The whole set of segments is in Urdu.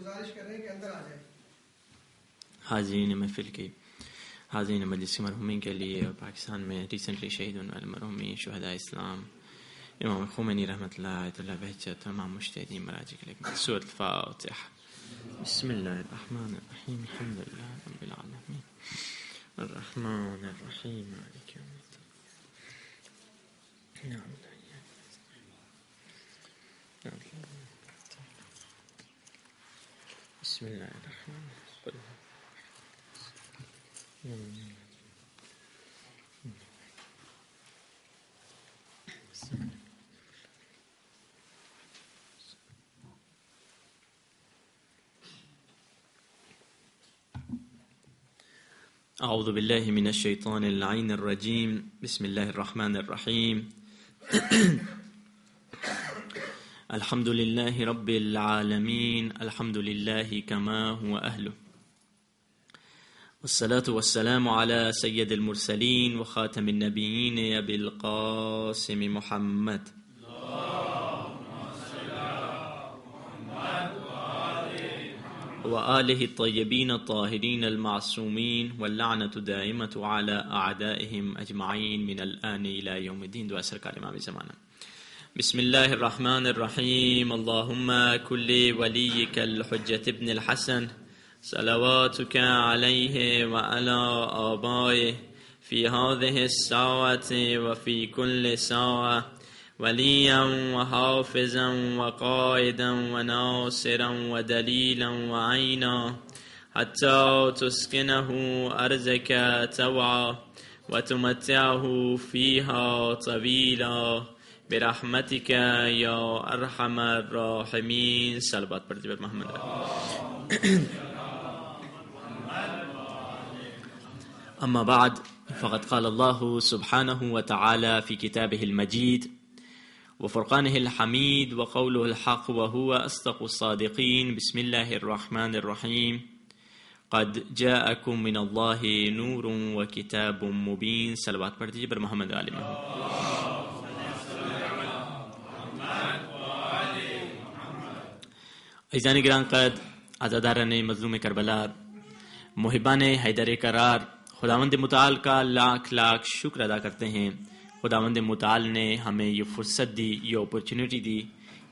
گزارش کر رہے ہیں کہ اندر آ جائیں. حاضرین محفل کی، حاضرین مجلس مرحومین کے لیے اور پاکستان میں ریسنٹلی شہید ہونے والے مرحومین شہداء اسلام امام خمینی رحمۃ اللہ تعالی بہجت، تمام مجتہدین مراجع کے لیے سورۃ الفاتحہ. بسم اللہ الرحمن الرحیم، الحمد للہ رب العالمین الرحمن الرحیم مالک یوم الدین. بسم اللہ الرحمن الرحیم. اعوذ باللہ من الشیطان اللعین الرجیم. بسم اللہ الرحمن الرحیم. الحمد للہ رب العالمین، الحمد للہ کما هو اہلہ، والصلاة والسلام على سید المرسلین وخاتم النبیین ابی القاسم محمد. وآلہ الطیبین الطاہرین المعصومین واللعنۃ دائمۃ علی اعدائہم اجمعین من الآن الی یوم الدین. دعا سرکار امام زمانہ. بسم اللہ الرحمن الرحیم. اللہم کل ولیک الحجۃ ابن الحسن صلواتک علیہ وعلی آبائہ فی هذه الساعة وفی کل ساعة ولیا وحافظا وقائدا وناصرا ودلیلا وعینا حتی تسکنه ارضک طوعا وتمتعه فیها طویلا برحمتک یا ارحم الراحمین. صلوات پڑھتے پر محمد. اما بعد فقد قال اللہ سبحانہ وتعالی فی کتابہ المجید وفرقانه الحمید وقوله الحق وهو اصدق الصادقین. بسم اللہ الرحمن الرحیم. قد جاءکم من اللہ نور وکتاب مبین. صلوات پڑھ دیجیے پر محمد علیہ محمد. عزیزان گراں قد، عزاداران مظلوم کربلا، محبان حیدر کرار، خداوند متعال کا لاکھ لاکھ شکر ادا کرتے ہیں. خداوند متعال نے ہمیں یہ فرصت دی، یہ اپرچونٹی دی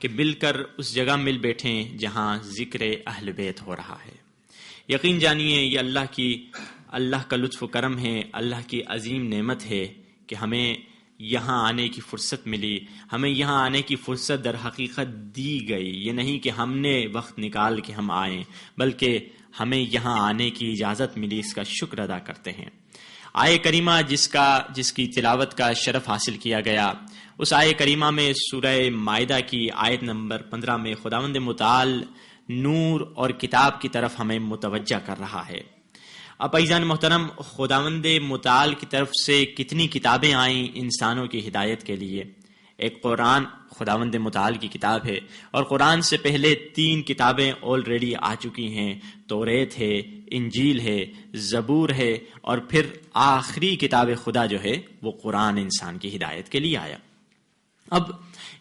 کہ مل کر اس جگہ مل بیٹھیں جہاں ذکر اہل بیت ہو رہا ہے. یقین جانیے یہ اللہ کا لطف و کرم ہے، اللہ کی عظیم نعمت ہے کہ ہمیں یہاں آنے کی فرصت ملی. ہمیں یہاں آنے کی فرصت در حقیقت دی گئی. یہ نہیں کہ ہم نے وقت نکال کے ہم آئیں، بلکہ ہمیں یہاں آنے کی اجازت ملی. اس کا شکر ادا کرتے ہیں. آیہ کریمہ جس کی تلاوت کا شرف حاصل کیا گیا، اس آیہ کریمہ میں سورہ مائدہ کی آیت نمبر 15 میں خداوند متعال نور اور کتاب کی طرف ہمیں متوجہ کر رہا ہے. اب عزیزان محترم، خداوند متعال کی طرف سے کتنی کتابیں آئیں انسانوں کی ہدایت کے لیے. ایک قرآن خداوند متعال کی کتاب ہے، اور قرآن سے پہلے 3 کتابیں آلریڈی آ چکی ہیں. توریت ہے، انجیل ہے، زبور ہے، اور پھر آخری کتاب خدا جو ہے وہ قرآن انسان کی ہدایت کے لیے آیا. اب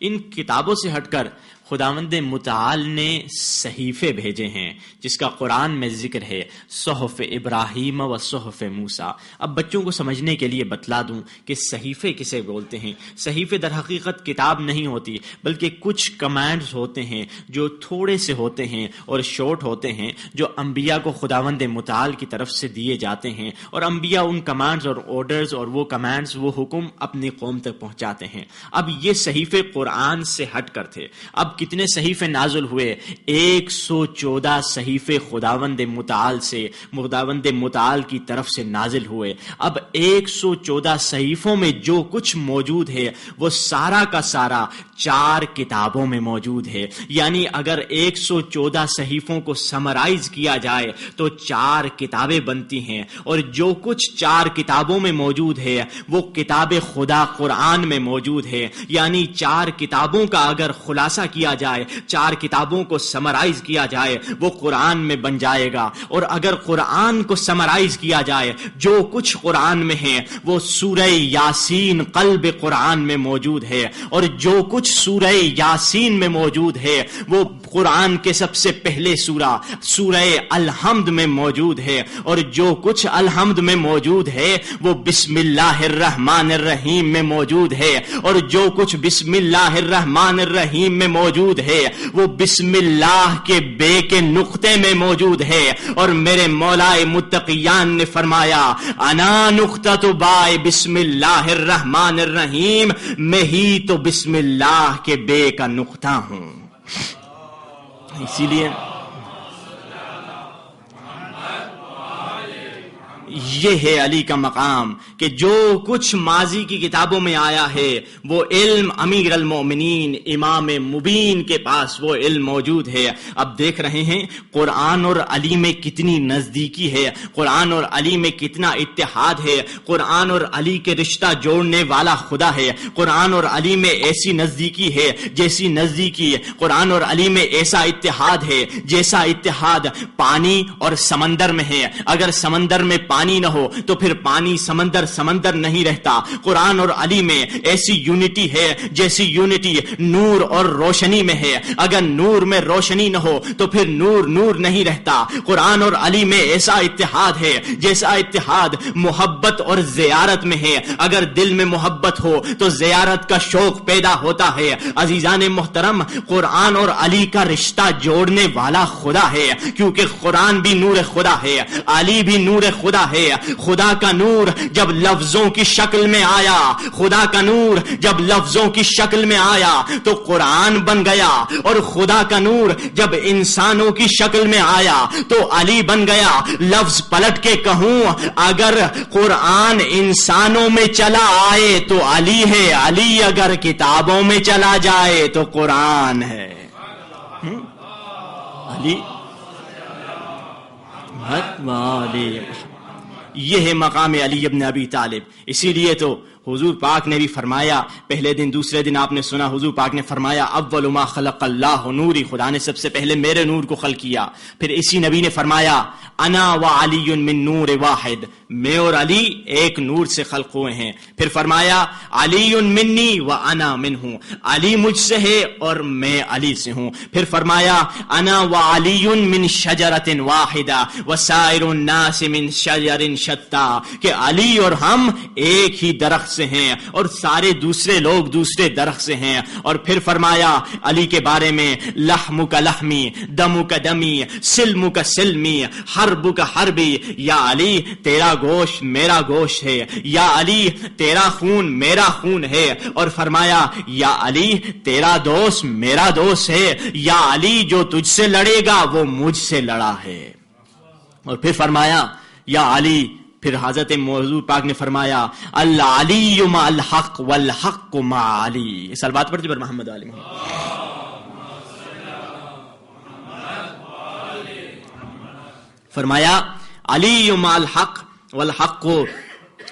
ان کتابوں سے ہٹ کر خداوند متعال نے صحیفے بھیجے ہیں جس کا قرآن میں ذکر ہے، صحف ابراہیم و صحف موسیٰ. اب بچوں کو سمجھنے کے لیے بتلا دوں کہ صحیفے کسے بولتے ہیں. صحیفے در حقیقت کتاب نہیں ہوتی، بلکہ کچھ کمانڈز ہوتے ہیں جو تھوڑے سے ہوتے ہیں اور شارٹ ہوتے ہیں، جو انبیاء کو خداوند متعال کی طرف سے دیے جاتے ہیں، اور انبیاء ان کمانڈز اور آرڈرز اور وہ کمانڈز، وہ حکم اپنی قوم تک پہنچاتے ہیں. اب یہ صحیفے قرآن سے ہٹ کر تھے. اب کتنے صحیفے نازل ہوئے؟ 114 صحیفے خداوند متعال کی طرف سے نازل ہوئے. اب 114 صحیفوں میں جو کچھ موجود ہے وہ سارا کا سارا 4 کتابوں میں موجود ہے. یعنی اگر 114 صحیفوں کو سمرائز کیا جائے تو 4 کتابیں بنتی ہیں، اور جو کچھ 4 کتابوں میں موجود ہے وہ کتاب خدا قرآن میں موجود ہے. یعنی 4 کتابوں کا اگر خلاصہ کیا کیا جائے، 4 کتابوں کو سمرائز کیا جائے، وہ قرآن میں بن جائے گا۔ اور اگر قرآن کو سمرائز کیا جائے، جو کچھ قرآن میں ہے وہ سورہ یاسین قلب قرآن میں موجود ہے، اور جو کچھ سورہ یاسین میں موجود ہے وہ قرآن کے سب سے پہلے سورہ الحمد میں موجود ہے، اور جو کچھ الحمد میں موجود ہے وہ بسم اللہ الرحمن الرحیم میں موجود ہے، اور جو کچھ بسم اللہ الرحمن الرحیم میں موجود ہے وہ بسم اللہ کے بے کے نقطے میں موجود ہے۔ اور میرے مولا متقیان نے فرمایا انا نقطۃ بائے بسم اللہ الرحمن الرحیم، میں ہی تو بسم اللہ کے بے کا نقطہ ہوں۔ اسی لیے یہ ہے علی کا مقام کہ جو کچھ ماضی کی کتابوں میں آیا ہے وہ علم امیر المومنین امام مبین کے پاس وہ علم موجود ہے۔ اب دیکھ رہے ہیں قرآن اور علی میں کتنی نزدیکی ہے، قرآن اور علی میں کتنا اتحاد ہے، قرآن اور علی کے رشتہ جوڑنے والا خدا ہے۔ قرآن اور علی میں ایسی نزدیکی ہے جیسی نزدیکی، قرآن اور علی میں ایسا اتحاد ہے جیسا اتحاد پانی اور سمندر میں ہے۔ اگر سمندر میں پانی نہ ہو تو پھر پانی سمندر نہیں رہتا۔ قرآن اور علی میں ایسی یونٹی ہے جیسی یونٹی نور اور روشنی میں ہے۔ اگر نور میں روشنی نہ ہو تو پھر نور نہیں رہتا۔ قرآن اور علی میں ایسا اتحاد ہے جیسا اتحاد محبت اور زیارت میں ہے۔ اگر دل میں محبت ہو تو زیارت کا شوق پیدا ہوتا ہے۔ عزیزان محترم، قرآن اور علی کا رشتہ جوڑنے والا خدا ہے، کیونکہ قرآن بھی نور خدا ہے، علی بھی نور خدا ہے۔ خدا کا نور جب لفظوں کی شکل میں آیا، خدا کا نور جب لفظوں کی شکل میں آیا تو قرآن بن گیا، اور خدا کا نور جب انسانوں کی شکل میں آیا تو علی بن گیا۔ لفظ پلٹ کے کہوں، اگر قرآن انسانوں میں چلا آئے تو علی ہے، علی اگر کتابوں میں چلا جائے تو قرآن ہے۔ علی یہ ہے مقام علی ابن ابی طالب۔ اسی لیے تو حضور پاک نے بھی فرمایا، پہلے دن دوسرے دن آپ نے سنا حضور پاک نے فرمایا اول ما خلق اللہ نوری، خدا نے سب سے پہلے میرے نور کو خلق کیا۔ پھر اسی نبی نے فرمایا انا و علی من نور واحد، میں اور علی ایک نور سے خلق ہوئے ہیں۔ پھر فرمایا علی منی و انا منہ، علی مجھ سے ہے اور میں علی سے ہوں۔ پھر فرمایا انا و علی من شجرۃ واحدہ وسائر الناس من شجر شتیٰ، کہ علی اور ہم ایک ہی درخت سے ہیں اور سارے دوسرے لوگ دوسرے درخت سے ہیں۔ اور پھر فرمایا علی کے بارے میں لحمک لحمی دمک دمی سلمک سلمی حربک حربی، یا علی تیرا گوشت میرا گوشت ہے، یا علی تیرا خون میرا خون ہے۔ اور فرمایا یا علی تیرا دوست میرا دوست ہے، یا علی جو تجھ سے لڑے گا وہ مجھ سے لڑا ہے۔ اور پھر فرمایا یا علی، پھر حضرت حضور پاک نے فرمایا العلی مع الحق والحق مع علی۔ صلوات پڑھتے پر محمد علی محمد۔ فرمایا علی مع الحق والحق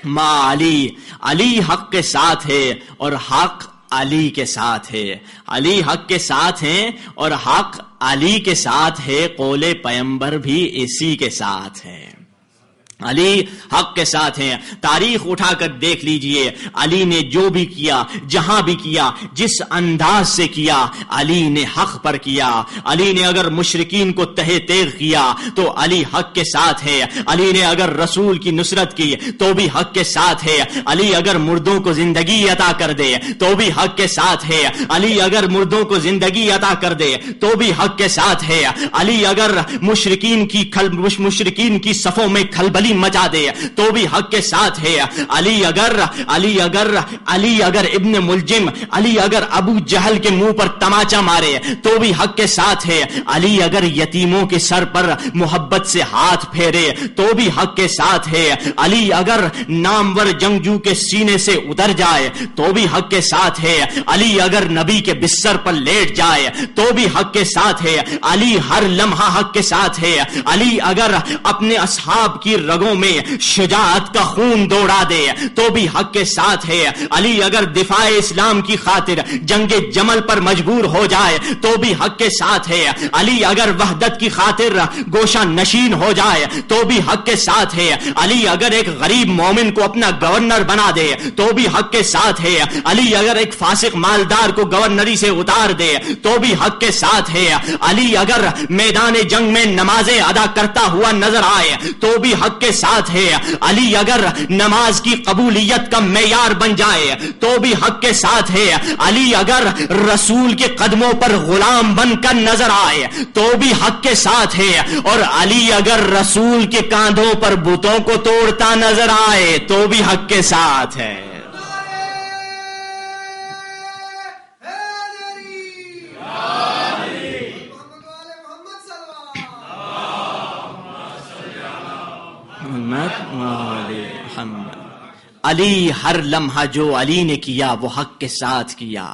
مع علی، علی حق کے ساتھ ہے اور حق علی کے ساتھ ہے، علی حق کے ساتھ ہیں اور حق علی کے ساتھ ہے، قول پیغمبر بھی اسی کے ساتھ ہے۔ علی حق کے ساتھ ہیں۔ تاریخ اٹھا کر دیکھ لیجئے، علی نے جو بھی کیا، جہاں بھی کیا، جس انداز سے کیا، علی نے حق پر کیا۔ علی نے اگر مشرکین کو تہہ تیغ کیا تو علی حق کے ساتھ ہے۔ علی نے اگر رسول کی نصرت کی تو بھی حق کے ساتھ ہے۔ علی اگر مردوں کو زندگی عطا کر دے تو بھی حق کے ساتھ ہے۔ علی اگر مردوں کو زندگی عطا کر دے تو بھی حق کے ساتھ ہے۔ علی اگر مشرکین کی صفوں میں کھلبلی مچا دے تو بھی حق کے ساتھ ہے۔ علی اگر ابن ملجم، علی اگر ابو جہل کے منہ پر تماچا مارے تو بھی حق کے ساتھ ہے۔ علی اگر یتیموں کے سر پر محبت سے ہاتھ پھیرے تو بھی حق کے ساتھ ہے۔ علی اگر نامور جنگجو کے سینے سے اتر جائے تو بھی حق کے ساتھ ہے۔ علی اگر نبی کے بستر پر لیٹ جائے تو بھی حق کے ساتھ ہے۔ علی ہر لمحہ حق کے ساتھ ہے۔ علی اگر اپنے اصحاب کی رگوں میں شجاعت کا خون دوڑا دے تو بھی حق کے ساتھ ہے. علی اگر دفاع اسلام کی خاطر جنگ جمل پر مجبور ہو جائے تو بھی حق کے ساتھ ہے. علی اگر وحدت کی خاطر گوشہ نشین ہو جائے تو بھی حق کے ساتھ ہے. علی اگر ایک غریب مومن کو اپنا گورنر بنا دے تو بھی حق کے ساتھ ہے. علی اگر ایک فاسق مالدار کو گورنری سے اتار دے تو بھی حق کے ساتھ ہے. علی اگر میدان جنگ میں نمازیں ادا کرتا ہوا نظر آئے تو بھی حق کے ساتھ ہے. علی اگر نماز کی قبولیت کا معیار بن جائے تو بھی حق کے ساتھ ہے. علی اگر رسول کے قدموں پر غلام بن کر نظر آئے تو بھی حق کے ساتھ ہے. اور علی اگر رسول کے کاندھوں پر بتوں کو توڑتا نظر آئے تو بھی حق کے ساتھ ہے. علی ہر لمحہ جو علی نے کیا وہ حق کے ساتھ کیا.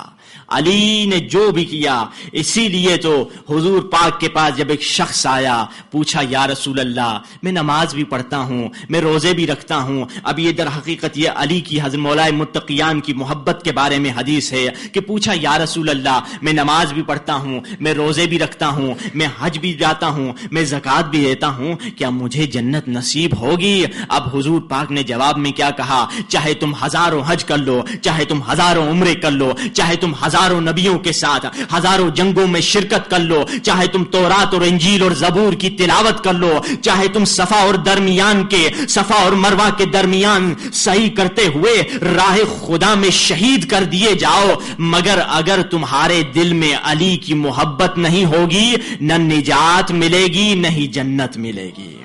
علی نے جو بھی کیا، اسی لیے تو حضور پاک کے پاس جب ایک شخص آیا پوچھا یا رسول اللہ میں نماز بھی پڑھتا ہوں، میں روزے بھی رکھتا ہوں. اب یہ در حقیقت یہ علی کی حضرت مولا متقیان کی محبت کے بارے میں حدیث ہے کہ پوچھا یا رسول اللہ میں نماز بھی پڑھتا ہوں، میں روزے بھی رکھتا ہوں، میں حج بھی جاتا ہوں، میں زکوٰۃ بھی دیتا ہوں، کیا مجھے جنت نصیب ہوگی؟ اب حضور پاک نے جواب میں کیا کہا؟ چاہے تم ہزاروں حج کر لو، چاہے تم ہزاروں عمرے کر لو، چاہے تم ہزاروں نبیوں کے ساتھ ہزاروں جنگوں میں شرکت کر لو، چاہے تم تورات اور انجیل اور زبور کی تلاوت کر لو، چاہے تم صفا اور مروہ کے درمیان سعی کرتے ہوئے راہ خدا میں شہید کر دیے جاؤ، مگر اگر تمہارے دل میں علی کی محبت نہیں ہوگی نہ نجات ملے گی نہ ہی جنت ملے گی.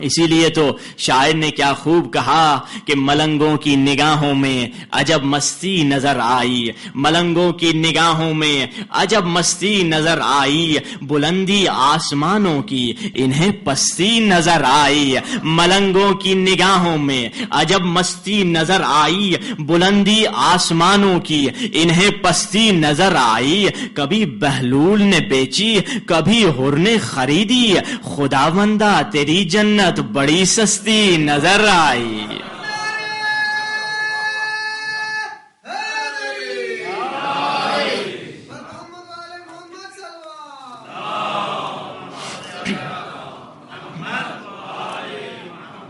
اسی لیے تو شاعر نے کیا خوب کہا کہ ملنگوں کی نگاہوں میں عجب مستی نظر آئی، ملنگوں کی نگاہوں میں عجب مستی نظر آئی، بلندی آسمانوں کی انہیں پستی نظر آئی. ملنگوں کی نگاہوں میں عجب مستی نظر آئی، بلندی آسمانوں کی انہیں پستی نظر آئی. کبھی بہلول نے بیچی کبھی حر نے خریدی، خداوندہ تیری جنت بڑی سستی نظر آئی.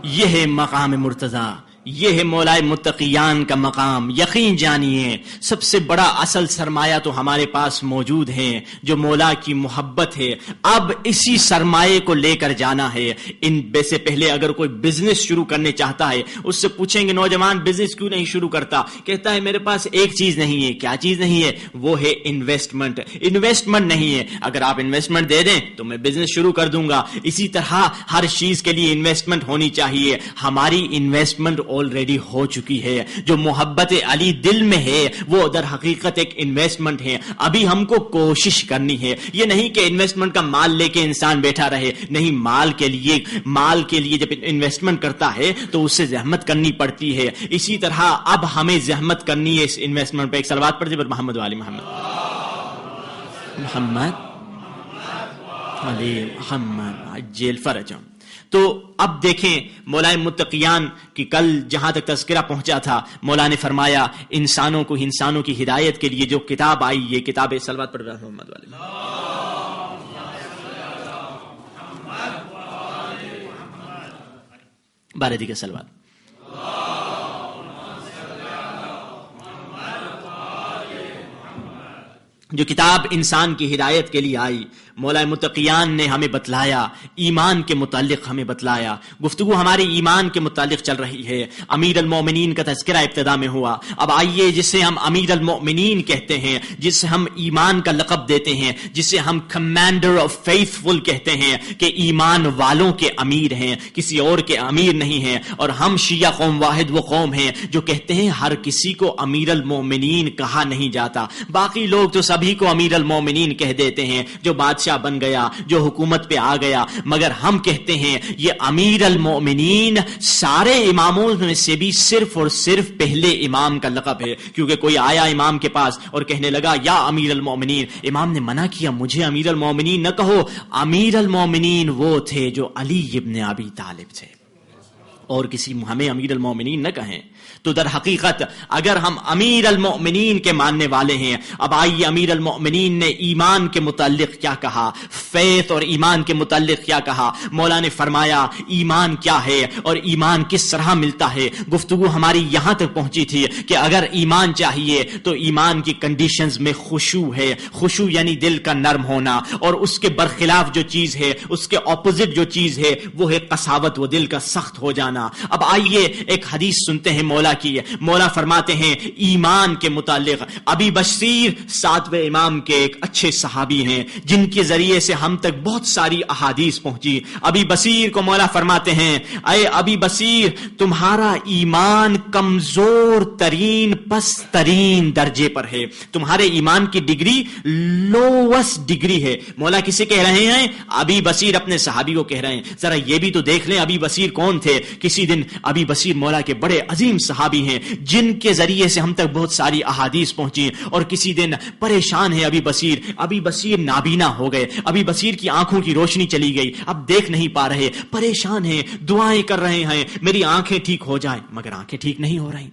یہ ہے مقام مرتضیٰ، یہ ہے مولا متقیان کا مقام. یقین جانیے سب سے بڑا اصل سرمایہ تو ہمارے پاس موجود ہے جو مولا کی محبت ہے. اب اسی سرمایے کو لے کر جانا ہے. ان سے پہلے اگر کوئی بزنس شروع کرنے چاہتا ہے اس سے پوچھیں گے نوجوان بزنس کیوں نہیں شروع کرتا؟ کہتا ہے میرے پاس ایک چیز نہیں ہے. کیا چیز نہیں ہے؟ وہ ہے انویسٹمنٹ. انویسٹمنٹ نہیں ہے. اگر آپ انویسٹمنٹ دے دیں تو میں بزنس شروع کر دوں گا. اسی طرح ہر چیز کے لیے انویسٹمنٹ ہونی چاہیے. ہماری انویسٹمنٹ آلریڈی ہو چکی ہے. جو محبت علی دل میں ہے وہ در حقیقت ایک انویسٹمنٹ ہے. ابھی ہم کو کوشش کرنی ہے. یہ نہیں کہ انویسٹمنٹ کا مال لے کے انسان بیٹھا رہے. نہیں، مال کے لیے جب انویسٹمنٹ کرتا ہے تو اس سے زحمت کرنی پڑتی ہے. اسی طرح اب ہمیں زحمت کرنی ہے اس انویسٹمنٹ پہ. ایک صلوات پڑھ دیجیے محمد والی محمد علی محمد عجل فرجهم. تو اب دیکھیں مولا متقیان کی کل جہاں تک تذکرہ پہنچا تھا، مولا نے فرمایا انسانوں کی ہدایت کے لیے جو کتاب آئی، یہ کتاب صلوات پڑھ رہا محمد والے بارے کے صلوات. جو کتاب انسان کی ہدایت کے لیے آئی، مولا متقیان نے ہمیں بتلایا، ایمان کے متعلق ہمیں بتلایا. گفتگو ہماری ایمان کے متعلق چل رہی ہے. امیر المومنین کا تذکرہ ابتدا میں ہوا. اب آئیے جسے ہم امیر المومنین کہتے ہیں، جسے ہم ایمان کا لقب دیتے ہیں، جسے ہم کمانڈر آف فیتھ فل کہتے ہیں کہ ایمان والوں کے امیر ہیں، کسی اور کے امیر نہیں ہیں. اور ہم شیعہ قوم واحد وہ قوم ہیں جو کہتے ہیں ہر کسی کو امیر المومنین کہا نہیں جاتا. باقی لوگ تو سبھی کو امیر المومنین کہہ دیتے ہیں، جو بادشاہ بن گیا، جو حکومت پہ آ گیا. مگر ہم کہتے ہیں یہ امیر المومنین سارے اماموں میں سے بھی صرف اور صرف پہلے امام کا لقب ہے. کیونکہ کوئی آیا امام کے پاس اور کہنے لگا یا امیر المومنین، امام نے منع کیا مجھے امیر المومنین نہ کہو. امیر المومنین وہ تھے جو علی ابن ابی طالب تھے. اور کسی ہمیں امیر المومنین نہ کہیں. تو در حقیقت اگر ہم امیر المؤمنین کے ماننے والے ہیں، اب آئیے امیر المؤمنین نے ایمان کے متعلق کیا کہا، فیتھ اور ایمان کے متعلق کیا کہا. مولا نے فرمایا ایمان کیا ہے اور ایمان کس طرح ملتا ہے. گفتگو ہماری یہاں تک پہنچی تھی کہ اگر ایمان چاہیے تو ایمان کی کنڈیشنز میں خشوع ہے. خشوع یعنی دل کا نرم ہونا، اور اس کے برخلاف جو چیز ہے، اس کے اپوزٹ جو چیز ہے وہ ہے قساوت، وہ دل کا سخت ہو جانا. اب آئیے ایک حدیث سنتے ہیں مولا کی. مولا فرماتے ہیں ایمان کے متعلق، ابی بصیر 7ویں امام کے ایک اچھے صحابی ہیں جن کے ذریعے سے ہم تک بہت ساری احادیث پہنچی. ابی بصیر کو مولا فرماتے ہیں اے ابی بصیر تمہارا ایمان کمزور ترین پس ترین درجے پر ہے، تمہارے ایمان کی ڈگری لووسٹ ڈگری ہے. مولا کسے کہہ رہے ہیں؟ ابی بصیر اپنے صحابی کو کہہ رہے ہیں. ذرا یہ بھی تو دیکھ لیں ابی بصیر کون تھے. کسی دن ابی بصیر مولا کے بڑے عظیم صحابی ہیں جن کے ذریعے سے ہم تک بہت ساری احادیث پہنچی، اور کسی دن پریشان ہے ابی بصیر. ابی بصیر نابینا ہو گئے، ابی بصیر کی آنکھوں کی روشنی چلی گئی، اب دیکھ نہیں پا رہے، پریشان ہیں، دعائیں کر رہے ہیں میری آنکھیں ٹھیک ہو جائیں، مگر آنکھیں ٹھیک نہیں ہو رہی.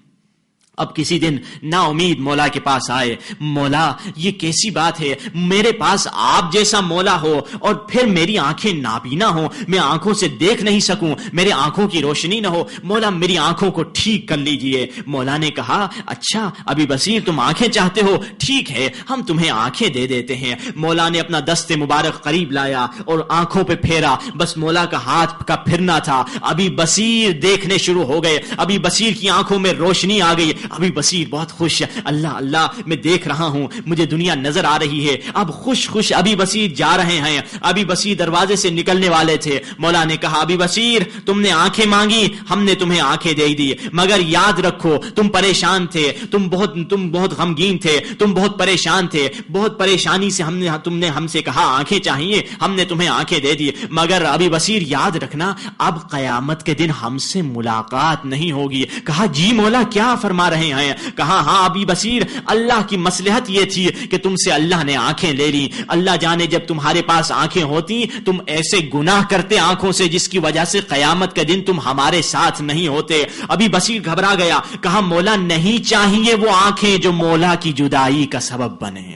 اب کسی دن نا امید مولا کے پاس آئے. مولا یہ کیسی بات ہے، میرے پاس آپ جیسا مولا ہو اور پھر میری آنکھیں نابینا ہوں، میں آنکھوں سے دیکھ نہیں سکوں، میرے آنکھوں کی روشنی نہ ہو، مولا میری آنکھوں کو ٹھیک کر لیجئے. مولا نے کہا اچھا ابی بصیر تم آنکھیں چاہتے ہو، ٹھیک ہے ہم تمہیں آنکھیں دے دیتے ہیں. مولا نے اپنا دست مبارک قریب لایا اور آنکھوں پہ پھیرا، بس مولا کا ہاتھ کا پھرنا تھا، ابی بصیر دیکھنے شروع ہو گئے. ابی بصیر کی آنکھوں میں روشنی آ گئی. ابی بصیر بہت خوش، اللہ اللہ میں دیکھ رہا ہوں، مجھے دنیا نظر آ رہی ہے. اب خوش خوش ابی بصیر جا رہے ہیں. ابی بصیر دروازے سے نکلنے والے تھے. مولا نے کہا ابی بصیر تم نے آنکھیں مانگی، ہم نے تمہیں آنکھیں دے دی، مگر یاد رکھو تم پریشان تھے، تم بہت غمگین تھے، تم بہت پریشان تھے، بہت پریشانی سے تم نے ہم سے کہا آنکھیں چاہیے، ہم نے تمہیں آنکھیں دے دی. مگر ابی بصیر یاد رکھنا اب قیامت کے دن ہم سے ملاقات نہیں ہوگی. کہا جی مولا کیا فرما رہے ہیں؟ کہا ہاں ابی بصیر اللہ کی مصلحت یہ تھی کہ تم سے اللہ نے آنکھیں لے لی. اللہ جانے جب تمہارے پاس آنکھیں ہوتی تم ایسے گناہ کرتے آنکھوں سے جس کی وجہ سے قیامت کے دن تم ہمارے ساتھ نہیں ہوتے. ابی بصیر گھبرا گیا. کہا مولا نہیں چاہیے وہ آنکھیں جو مولا کی جدائی کا سبب بنے،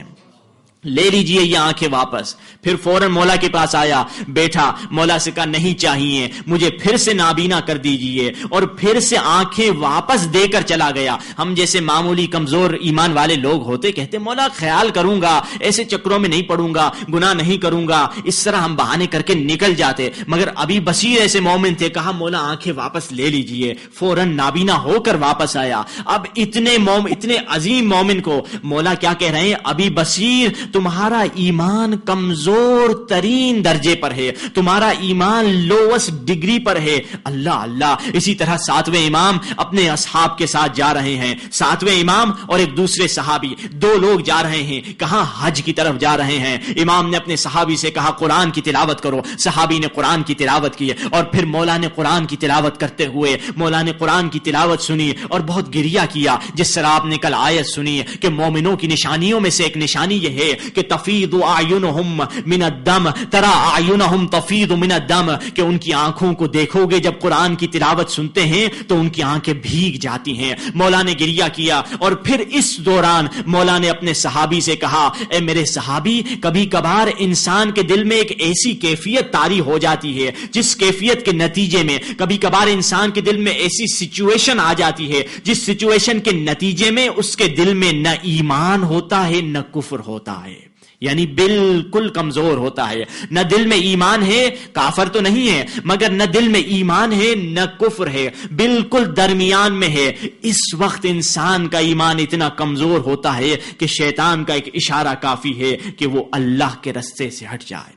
لے لیجئے یہ آنکھیں واپس. پھر فوراً مولا کے پاس آیا، بیٹھا، مولا سے کہا نہیں چاہیے، مجھے پھر سے نابینا کر دیجئے، اور پھر سے آنکھیں واپس دے کر چلا گیا. ہم جیسے معمولی کمزور ایمان والے لوگ ہوتے کہتے مولا خیال کروں گا، ایسے چکروں میں نہیں پڑوں گا، گناہ نہیں کروں گا، اس طرح ہم بہانے کر کے نکل جاتے. مگر ابی بصیر ایسے مومن تھے، کہا مولا آنکھیں واپس لے لیجئے. فوراً نابینا ہو کر واپس آیا. اب اتنے عظیم مومن کو مولا کیا کہہ رہے ہیں؟ ابی بصیر تمہارا ایمان کمزور ترین درجے پر ہے، تمہارا ایمان لووسٹ ڈگری پر ہے. اللہ اللہ. اسی طرح 7ویں امام اپنے اصحاب کے ساتھ جا رہے ہیں. 7ویں امام اور ایک دوسرے صحابی، دو لوگ جا رہے ہیں. کہاں؟ حج کی طرف جا رہے ہیں. امام نے اپنے صحابی سے کہا قرآن کی تلاوت کرو. صحابی نے قرآن کی تلاوت کی، اور پھر مولا نے قرآن کی تلاوت کرتے ہوئے مولا نے قرآن کی تلاوت سنی اور بہت گریہ کیا. جس طرح آپ نے کل آیت سنی کہ مومنوں کی نشانیوں میں سے ایک نشانی یہ ہے کہ تفیض اعینہم من الدم، ترى اعینہم تفیض من الدم، کہ ان کی آنکھوں کو دیکھو گے جب قرآن کی تلاوت سنتے ہیں تو ان کی آنکھیں بھیگ جاتی ہیں. مولا نے گریہ کیا، اور پھر اس دوران مولا نے اپنے صحابی سے کہا اے میرے صحابی، کبھی کبھار انسان کے دل میں ایک ایسی کیفیت طاری ہو جاتی ہے جس کیفیت کے نتیجے میں کبھی کبھار انسان کے دل میں ایسی سچویشن آ جاتی ہے جس سچویشن کے نتیجے میں اس کے دل میں نہ ایمان ہوتا ہے نہ کفر ہوتا ہے، یعنی بالکل کمزور ہوتا ہے. نہ دل میں ایمان ہے، کافر تو نہیں ہے، مگر نہ دل میں ایمان ہے نہ کفر ہے، بالکل درمیان میں ہے. اس وقت انسان کا ایمان اتنا کمزور ہوتا ہے کہ شیطان کا ایک اشارہ کافی ہے کہ وہ اللہ کے رستے سے ہٹ جائے.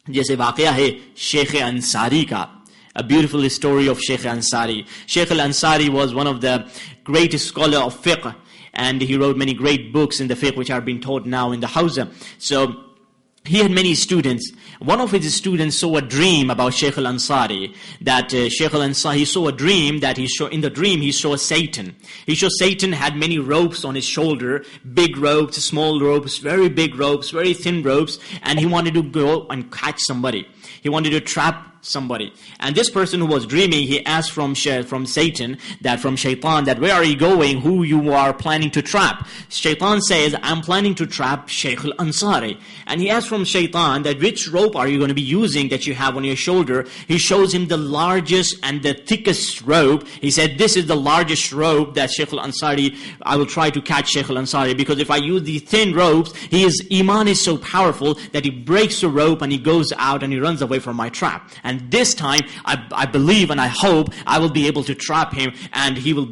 جیسے واقعہ ہے شیخ انصاری کا. A beautiful story of Sheikh Ansari. Sheikh al-Ansari was one of the great scholar of fiqh, and he wrote many great books in the fiqh which are being taught now in the Hawza. So he had many students. One of his students saw a dream about Sheikh al-Ansari, that Sheikh al-Ansari, he saw a dream that in the dream he saw Satan. He saw Satan had many ropes on his shoulder, big ropes, small ropes, very big ropes, very thin ropes, and he wanted to go and catch somebody. He wanted to trap somebody. And this person who was dreaming, he asked from Satan, from Shaitan, that where are you going, who you are planning to trap. Shaitan says, I'm planning to trap Shaykh al-Ansari. And he asked from Shaitan that which rope are you going to be using that you have on your shoulder. He shows him the largest and the thickest rope. He said, this is the largest rope that Shaykh al-Ansari, I will try to catch Shaykh al-Ansari, because if I use the thin ropes, his iman is so powerful that he breaks the rope and he goes out and he runs away from my trap. And this time, I believe and I hope I will be able to trap him, and I will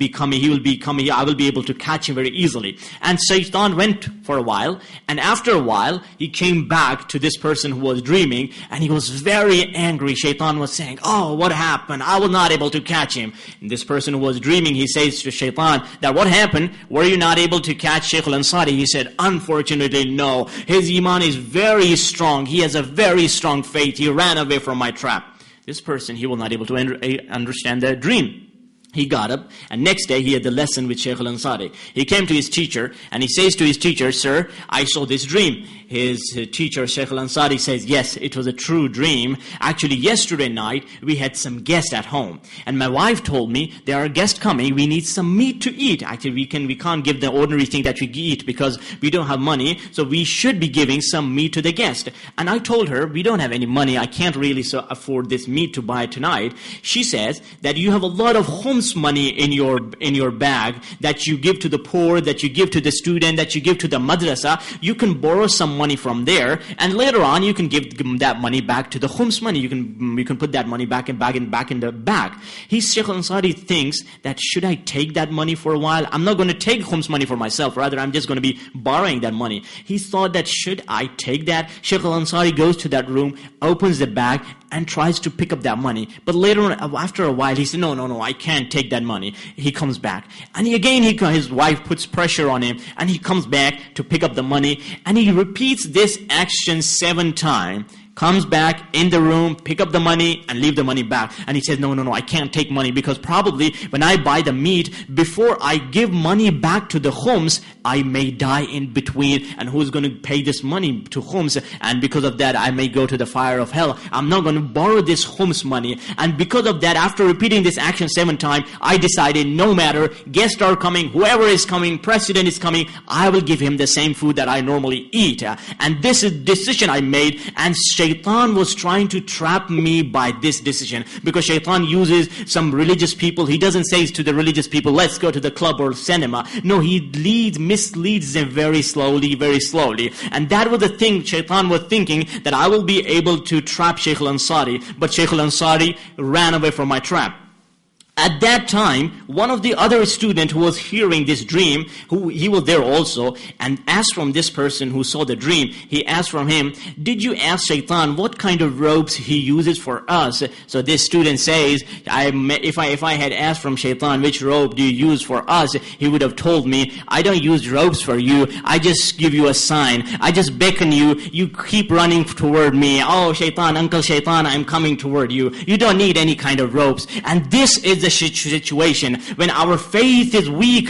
be able to catch him very easily. And Shaitan went for a while, and after a while, he came back to this person who was dreaming, and he was very angry. Shaitan was saying, oh, what happened? I was not able to catch him. And this person who was dreaming, he says to Shaitan, that what happened? Were you not able to catch Shaykh al-Ansari? He said, unfortunately, no. His iman is very strong. He has a very strong faith. He ran away from my trap. This person, he was not able to understand the dream. He got up, and next day he had the lesson with Shaykh al-Ansari. He came to his teacher, and he says to his teacher, sir, I saw this dream. His teacher, Shaykh al-Ansari, says, yes, it was a true dream. Actually, yesterday night, we had some guests at home. And my wife told me, there are guests coming, we need some meat to eat. Actually, we can't give the ordinary thing that we eat because we don't have money, so we should be giving some meat to the guest. And I told her, we don't have any money, I can't really afford this meat to buy tonight. She says that you have a lot of money in your bag that you give to the poor, that you give to the student, that you give to the madrasa. You can borrow some money from there, and later on you can give that money back to the khums money. You can put that money back in the bag. Shaykh al-Ansari thinks that should I take that money for a while? I'm not going to take khums money for myself, rather I'm just going to be borrowing that money. He thought that should I take that? Shaykh al-Ansari goes to that room, opens the bag, and tries to pick up that money. But later on, after a while, he said, no, I can't take that money. He comes back. And his wife puts pressure on him, and he comes back to pick up the money, and he repeats this action 7 times. Comes back in the room, pick up the money, and leave the money back. And he says, no, I can't take money, because probably when I buy the meat, before I give money back to the khums, I may die in between. And who's going to pay this money to khums? And because of that, I may go to the fire of hell. I'm not going to borrow this khums money. And because of that, after repeating this action 7 times, I decided no matter, guests are coming, whoever is coming, president is coming, I will give him the same food that I normally eat. And this is decision I made, and Shaitan was trying to trap me by this decision, because Shaitan uses some religious people. He doesn't say to the religious people, let's go to the club or cinema. No, he misleads them very slowly. And that was the thing Shaitan was thinking, that I will be able to trap Shaykh al-Ansari. But Shaykh al-Ansari ran away from my trap. At that time, one of the other students who was hearing this dream, he was there also, and asked from this person who saw the dream, he asked from him, did you ask Shaitan what kind of ropes he uses for us? So this student says, if I had asked from Shaitan, which rope do you use for us? He would have told me, I don't use ropes for you, I just give you a sign. I just beckon you, you keep running toward me. Oh Shaitan, Uncle Shaitan, I'm coming toward you. You don't need any kind of ropes. And this is the situation when our faith is weak.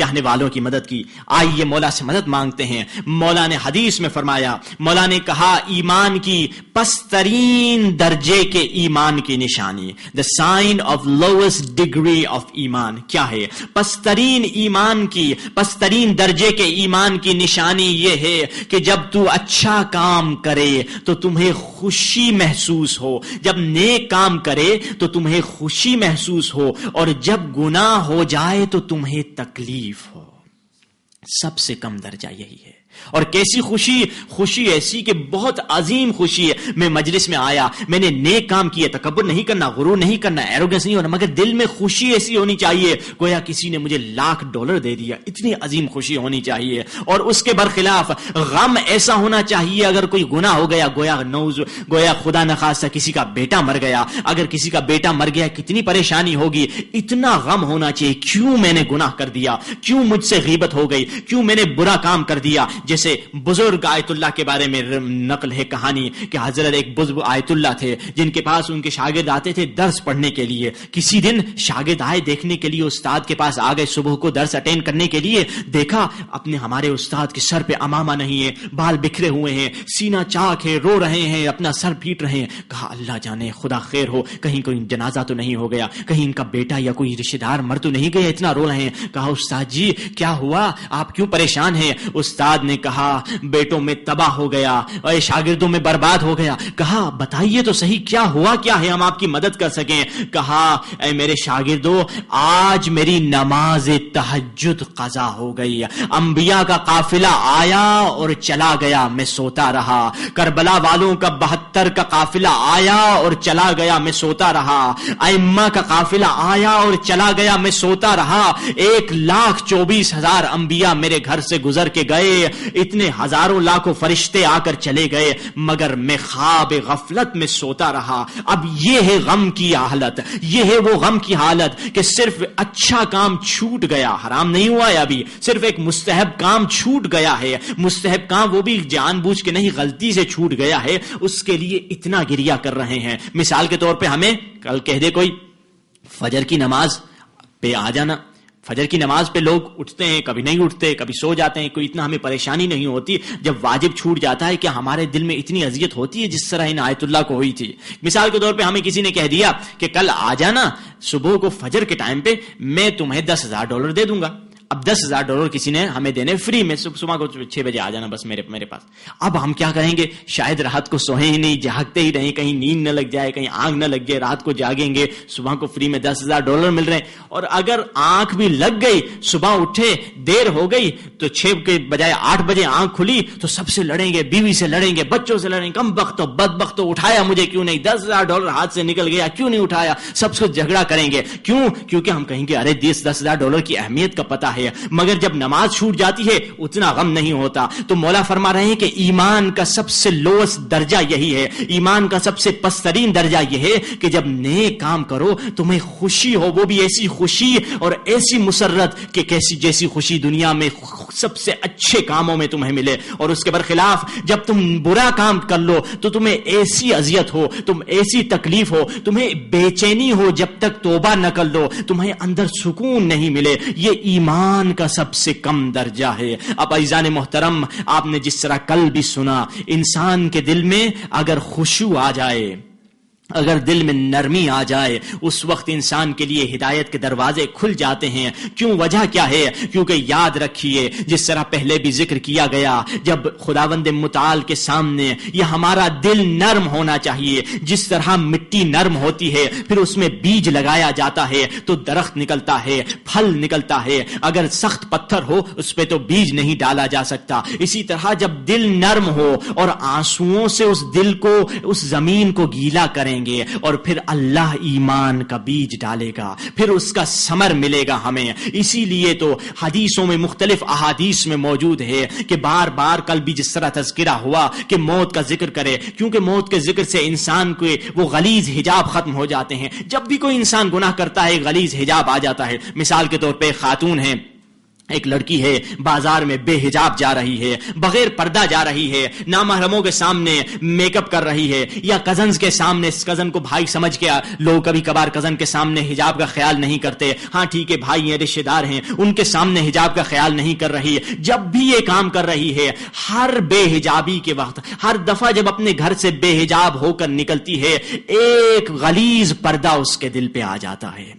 چاہنے والوں کی مدد کی. آئیے مولا سے مدد مانگتے ہیں. مولا نے حدیث میں فرمایا, مولا نے کہا ایمان کی پسترین درجے کے ایمان کی نشانی, the sign of lowest degree of ایمان کیا ہے؟ پسترین ایمان کی, پسترین درجے کے ایمان کی نشانی یہ ہے کہ جب تو اچھا کام کرے تو تمہیں خوشی محسوس ہو, جب نیک کام کرے تو تمہیں خوشی محسوس ہو, اور جب گناہ ہو جائے تو تمہیں تکلیف ہو. سب سے کم درجہ یہی ہے. اور کیسی خوشی؟ خوشی ایسی کہ بہت عظیم خوشی ہے. میں مجلس میں آیا, میں نے نیک کام کیے, تکبر نہیں کرنا, غرور نہیں کرنا, ایروگنس نہیں ہونا, مگر دل میں خوشی ایسی ہونی چاہیے گویا کسی نے مجھے $1,00,000 دے دیا. اتنی عظیم خوشی ہونی چاہیے. اور اس کے برخلاف غم ایسا ہونا چاہیے, اگر کوئی گناہ ہو گیا, گویا خدا نخواستہ کسی کا بیٹا مر گیا, اگر کسی کا بیٹا مر گیا کتنی پریشانی ہوگی, اتنا غم ہونا چاہیے. کیوں میں نے گناہ کر دیا, کیوں مجھ سے غیبت ہو گئی, کیوں میں نے برا کام کر دیا. جیسے بزرگ آیت اللہ کے بارے میں نقل ہے کہانی کہ حضرت ایک بزرگ آیت اللہ تھے جن کے پاس ان کے شاگرد آتے تھے درس پڑھنے کے لیے. کسی دن شاگرد آئے دیکھنے کے لیے, استاد کے پاس آ گئے صبح کو درس اٹینڈ کرنے کے لیے. دیکھا ہمارے استاد کے سر پہ امامہ نہیں ہے, بال بکھرے ہوئے ہیں, سینہ چاک ہے, رو رہے ہیں, اپنا سر پیٹ رہے ہیں. کہا اللہ جانے, خدا خیر ہو, کہیں کوئی جنازہ تو نہیں ہو گیا, کہیں ان کا بیٹا یا کوئی رشتہ دار مر تو نہیں گیا, اتنا رو رہے ہیں. کہا استاد جی کیا ہوا, آپ کیوں پریشان ہیں؟ استاد نے کہا بیٹوں میں تباہ ہو گیا اور شاگردوں میں برباد ہو گیا. کہا بتائیے تو صحیح کیا ہوا, کیا ہے, ہم آپ کی مدد کر سکیں. کہا اے میرے شاگردوں, آج میری نماز تہجد قضا ہو گئی. انبیاء کا قافلہ آیا اور چلا گیا, میں سوتا رہا. کربلا والوں کا 72 کا قافلہ آیا اور چلا گیا, میں سوتا رہا. ائمہ کا قافلہ آیا اور چلا گیا, میں سوتا رہا. 1,24,000 انبیاء میرے گھر سے گزر کے گئے, اتنے ہزاروں لاکھوں فرشتے آ کر چلے گئے, مگر میں خواب غفلت میں سوتا رہا. اب یہ ہے غم کی حالت, یہ ہے وہ غم کی حالت کہ صرف اچھا کام چھوٹ گیا, حرام نہیں ہوا ہے ابھی, صرف ایک مستحب کام چھوٹ گیا ہے. مستحب کام وہ بھی جان بوجھ کے نہیں, غلطی سے چھوٹ گیا ہے, اس کے لیے اتنا گریہ کر رہے ہیں. مثال کے طور پہ ہمیں کل کہہ دے کوئی فجر کی نماز پہ آ جانا. فجر کی نماز پہ لوگ اٹھتے ہیں, کبھی نہیں اٹھتے, کبھی سو جاتے ہیں, کوئی اتنا ہمیں پریشانی نہیں ہوتی. جب واجب چھوٹ جاتا ہے کہ ہمارے دل میں اتنی اذیت ہوتی ہے جس طرح ان آیت اللہ کو ہوئی تھی. مثال کے طور پہ ہمیں کسی نے کہہ دیا کہ کل آ جانا صبح کو فجر کے ٹائم پہ, میں تمہیں $10,000 دے دوں گا. اب $10,000 کسی نے ہمیں دینے فری میں, صبح کو 6 بجے آ جانا بس میرے پاس. اب ہم کیا کریں گے, شاید رات کو سوئیں ہی نہیں, جاگتے ہی رہیں, کہیں نیند نہ لگ جائے, کہیں آنکھ نہ لگ جائے, رات کو جاگیں گے, صبح کو فری میں $10,000 مل رہے ہیں. اور اگر آنکھ بھی لگ گئی, صبح اٹھے دیر ہو گئی تو 6 کے بجائے 8 بجے آنکھ کھلی تو سب سے لڑیں گے, بیوی سے لڑیں گے, بچوں سے لڑیں گے, کم بخت بدبخت اٹھایا مجھے کیوں نہیں, $10,000 ہاتھ سے نکل گیا کیوں نہیں اٹھایا, سب سے جھگڑا کریں گے. کیوں؟ کیونکہ ہم کہیں گے ارے $10,000 کی اہمیت کا پتہ ہے. مگر جب نماز چھوٹ جاتی ہے اتنا غم نہیں ہوتا. تو مولا فرما رہے ہیں کہ ایمان کا سب سے لوسٹ درجہ یہی ہے, ایمان کا سب سے پسترین درجہ یہ ہے کہ جب نیک کام کرو تمہیں خوشی ہو, وہ بھی ایسی خوشی اور ایسی مسرت کہ جیسی خوشی دنیا میں سب سے اچھے کاموں میں تمہیں ملے. اور اس کے برخلاف جب تم برا کام کر لو تو تمہیں ایسی اذیت ہو, تم ایسی تکلیف ہو, تمہیں بے چینی ہو, جب تک توبہ نہ کر لو تمہیں اندر سکون نہیں ملے. یہ ایمان کا سب سے کم درجہ ہے. اب عزیزان محترم, آپ نے جس طرح کل بھی سنا, انسان کے دل میں اگر خشوع آ جائے, اگر دل میں نرمی آ جائے, اس وقت انسان کے لیے ہدایت کے دروازے کھل جاتے ہیں. کیوں؟ وجہ کیا ہے؟ کیونکہ یاد رکھیے جس طرح پہلے بھی ذکر کیا گیا, جب خداوند متعال کے سامنے یہ ہمارا دل نرم ہونا چاہیے. جس طرح مٹی نرم ہوتی ہے پھر اس میں بیج لگایا جاتا ہے تو درخت نکلتا ہے, پھل نکلتا ہے. اگر سخت پتھر ہو اس پہ تو بیج نہیں ڈالا جا سکتا. اسی طرح جب دل نرم ہو اور آنسوؤں سے اس دل کو, اس زمین کو گیلا کریں گے اور پھر اللہ ایمان کا بیج ڈالے گا, پھر اس کا ثمر ملے گا ہمیں. اسی لیے تو حدیثوں میں, مختلف احادیث میں موجود ہے کہ بار بار کل بھی جس طرح تذکرہ ہوا کہ موت کا ذکر کرے, کیونکہ موت کے ذکر سے انسان کے وہ غلیظ حجاب ختم ہو جاتے ہیں. جب بھی کوئی انسان گناہ کرتا ہے غلیظ حجاب آ جاتا ہے. مثال کے طور پہ خاتون ہیں, ایک لڑکی ہے بازار میں بے حجاب جا رہی ہے, بغیر پردہ جا رہی ہے, نامحرموں کے سامنے میک اپ کر رہی ہے, یا کزنز کے سامنے, کزن کو بھائی سمجھ کے لوگ کبھی کبھار کزن کے سامنے حجاب کا خیال نہیں کرتے, ہاں ٹھیک ہے بھائی ہیں رشتے دار ہیں, ان کے سامنے حجاب کا خیال نہیں کر رہی. جب بھی یہ کام کر رہی ہے, ہر بے حجابی کے وقت, ہر دفعہ جب اپنے گھر سے بے حجاب ہو کر نکلتی ہے, ایک غلیظ پردہ اس کے دل پہ آ جاتا ہے.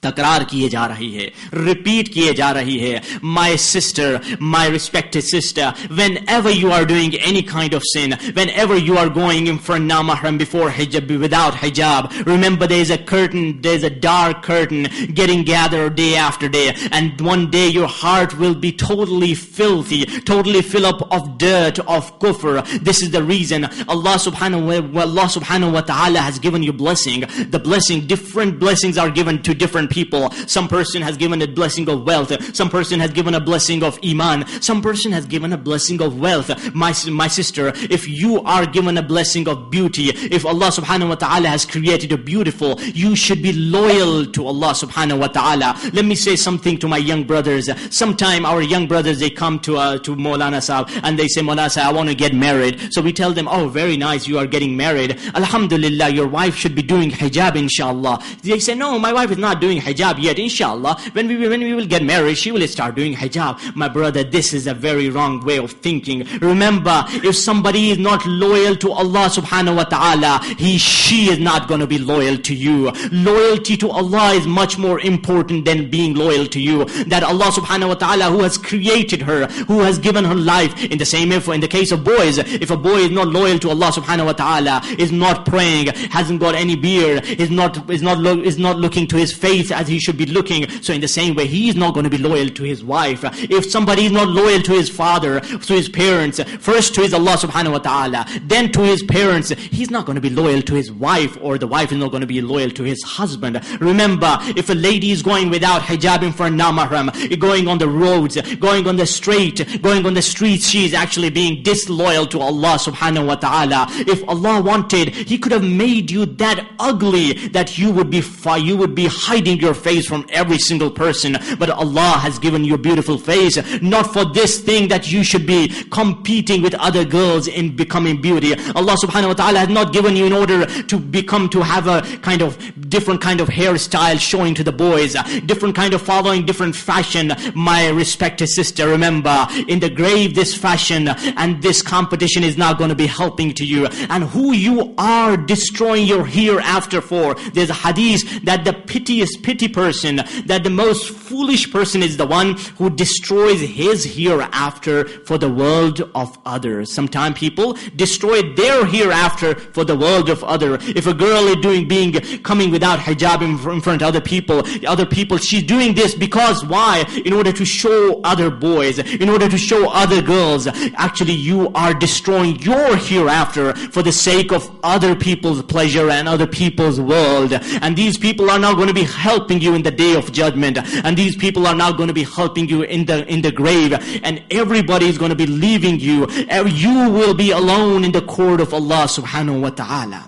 تکرار کیے جا رہی ہے, ریپیٹ کیے جا رہی ہے. My sister, my respected sister, whenever you are doing any kind of sin, whenever you are going in front namahram before hijab, without hijab, remember there is a curtain, there is a dark curtain getting gathered day after day, and one day your heart will be totally filthy, totally full up of dirt, of kufr. This is the reason Allah subhanahu wa ta'ala has given you blessing. The blessing, different blessings are given to different people. Some person has given a blessing of wealth, some person has given a blessing of iman, some person has given a blessing of wealth. My sister, if you are given a blessing of beauty, if Allah subhanahu wa ta'ala has created you beautiful, you should be loyal to Allah subhanahu wa ta'ala. Let me say something to my young brothers. Sometime our young brothers, they come to Maulana Sahab and they say, Maulana Sahab, I want to get married. So we tell them, oh very nice, you are getting married, alhamdulillah, your wife should be doing hijab inshallah. They say, no, my wife is not doing hijab yet, inshallah. When we will get married, she will start doing hijab. My brother, this is a very wrong way of thinking. Remember, if somebody is not loyal to Allah subhanahu wa ta'ala, she is not going to be loyal to you. Loyalty to Allah is much more important than being loyal to you. That Allah subhanahu wa ta'ala, who has created her, who has given her life, in the same way, in the case of boys, if a boy is not loyal to Allah subhanahu wa ta'ala, is not praying, hasn't got any beard, is not looking to his face as he should be looking, so in the same way he is not going to be loyal to his wife. If somebody is not loyal to his father, to his parents, first to his Allah subhanahu wa ta'ala, then to his parents, he's not going to be loyal to his wife, or the wife is not going to be loyal to his husband. Remember, if a lady is going without hijab in front of namahram, going on the roads, going on the streets, she is actually being disloyal to Allah subhanahu wa ta'ala. If Allah wanted, He could have made you that ugly that you would be hiding your face from every single person. But Allah has given you a beautiful face, not for this thing that you should be competing with other girls in becoming beauty. Allah subhanahu wa ta'ala has not given you in order to have a kind of different kind of hairstyle showing to the boys, different kind of following different fashion. My respected sister, remember, in the grave, this fashion and this competition is not going to be helping to you. And who you are destroying your hereafter for. There's a hadith that the pity person, that the most foolish person is the one who destroys his hereafter for the world of others. Sometimes people destroy their hereafter for the world of others. If a girl is coming without hijab in front of other people, she's doing this because why? In order to show other boys, in order to show other girls. Actually, you are destroying your hereafter for the sake of other people's pleasure and other people's world. And these people are not going to be helping you in the day of judgment, and these people are not going to be helping you in the grave, and everybody is going to be leaving you. You will be alone in the court of Allah subhanahu wa ta'ala.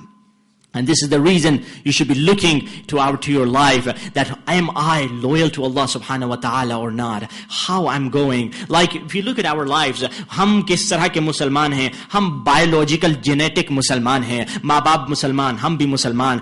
And this is the reason you should be looking to your life, that am I loyal to Allah subhanahu wa ta'ala or not? How I'm going? Like if you look at our lives, hum kis tarah ke Musliman hain? Hum biological genetic Musliman hain. Maa baap Musliman, hum bhi Musliman.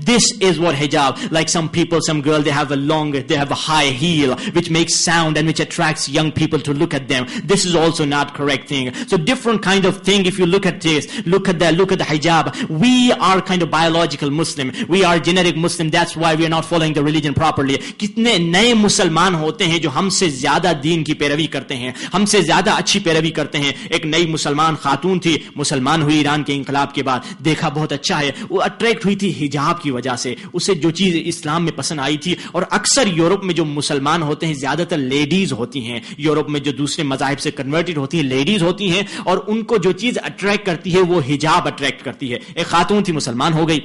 This is what hijab. Like some girls, they have a high heel which makes sound and which attracts young people to look at them. This is also not correct thing. So different kind of thing. If you look at this, look at the hijab. We are kind of biological Muslim, we are generic Muslim, that's why we are not following the religion properly. کتنے نئے مسلمان ہوتے ہیں جو ہم سے زیادہ دین کی پیروی کرتے ہیں, ہم سے زیادہ اچھی پیروی کرتے ہیں. ایک نئی مسلمان خاتون تھی, مسلمان ہوئی ایران کے انقلاب کے بعد, دیکھا بہت اچھا ہے, وہ اٹریکٹ ہوئی تھی حجاب کی وجہ سے, اسے جو چیز اسلام میں پسند آئی تھی. اور اکثر یورپ میں جو مسلمان ہوتے ہیں زیادہ تر لیڈیز ہوتی ہیں, یورپ میں جو دوسرے مذاہب سے کنورٹڈ ہوتی ہیں لیڈیز ہوتی ہیں, اور ان کو جو چیز اٹریکٹ کرتی ہے وہ حجاب اٹریکٹ کرتی ہے. ایک خاتون تھی, مسلمان ہو گئی.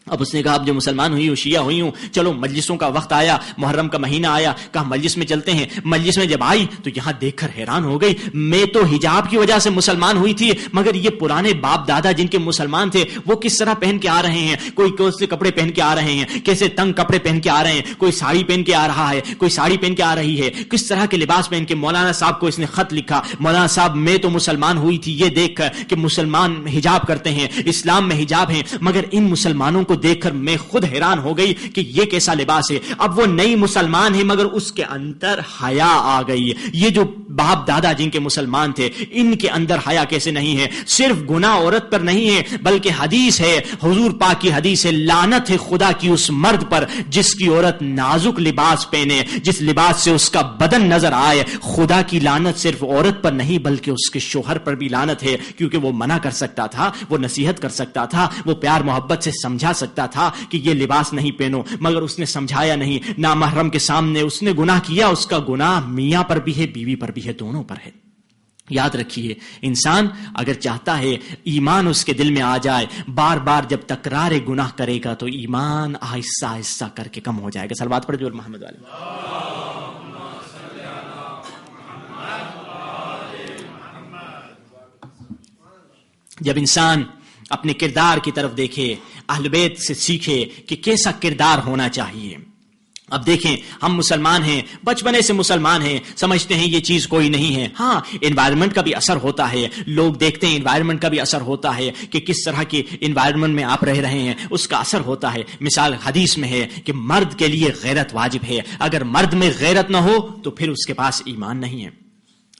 اب اس نے کہا اب جو مسلمان ہوئی ہوں, شیعہ ہوئی ہوں, چلو مجلسوں کا وقت آیا, محرم کا مہینہ آیا, کہا مجلس میں چلتے ہیں. مجلس میں جب آئی تو یہاں دیکھ کر حیران ہو گئی, میں تو حجاب کی وجہ سے مسلمان ہوئی تھی, مگر یہ پرانے باپ دادا جن کے مسلمان تھے وہ کس طرح پہن کے آ رہے ہیں, کوئی کیسے کپڑے پہن کے آ رہے ہیں, کیسے تنگ کپڑے پہن کے آ رہے ہیں, کوئی ساڑی پہن کے آ رہا ہے, کوئی ساڑی پہن کے آ رہی ہے, کس طرح کے لباس پہن کے. مولانا صاحب کو اس نے خط لکھا, مولانا صاحب میں تو مسلمان ہوئی تھی یہ دیکھ کر کہ مسلمان حجاب کرتے ہیں, اسلام میں حجاب ہیں, مگر ان مسلمانوں کو دیکھ کر میں خود حیران ہو گئی کہ یہ کیسا لباس ہے. اب وہ نئی مسلمان ہے مگر اس کے اندر حیا آ گئی. یہ جو باپ دادا جن کے مسلمان تھے ان کے اندر حیا کیسے نہیں ہے. صرف گناہ عورت پر نہیں ہے بلکہ حدیث ہے, حضور پاک کی حدیث ہے, لعنت ہے خدا کی اس مرد پر جس کی عورت نازک لباس پہنے, جس لباس سے اس کا بدن نظر آئے. خدا کی لعنت صرف عورت پر نہیں بلکہ اس کے شوہر پر بھی لعنت ہے, کیونکہ وہ منع کر سکتا تھا, وہ نصیحت کر سکتا تھا, وہ پیار محبت سے سمجھا سکتا تھا کہ یہ لباس نہیں پہنو, مگر اس نے سمجھایا نہیں. نامحرم کے سامنے اس نے گناہ کیا, اس کا گناہ میاں پر بھی ہے بیوی پر بھی ہے, دونوں پر ہے. یاد رکھیے, انسان اگر چاہتا ہے ایمان اس کے دل میں آ جائے, بار بار جب تکرار گناہ کرے گا تو ایمان آہستہ آہستہ کر کے کم ہو جائے گا. صلوات پڑھ جو محمد والے. جب انسان اپنے کردار کی طرف دیکھے, اہل بیت سے سیکھے کہ کیسا کردار ہونا چاہیے. اب دیکھیں, ہم مسلمان ہیں, بچپنے سے مسلمان ہیں, سمجھتے ہیں یہ چیز کوئی نہیں ہے. ہاں, انوائرمنٹ کا بھی اثر ہوتا ہے, لوگ دیکھتے ہیں انوائرمنٹ کا بھی اثر ہوتا ہے کہ کس طرح کے انوائرمنٹ میں آپ رہ رہے ہیں, اس کا اثر ہوتا ہے. مثال حدیث میں ہے کہ مرد کے لیے غیرت واجب ہے, اگر مرد میں غیرت نہ ہو تو پھر اس کے پاس ایمان نہیں ہے.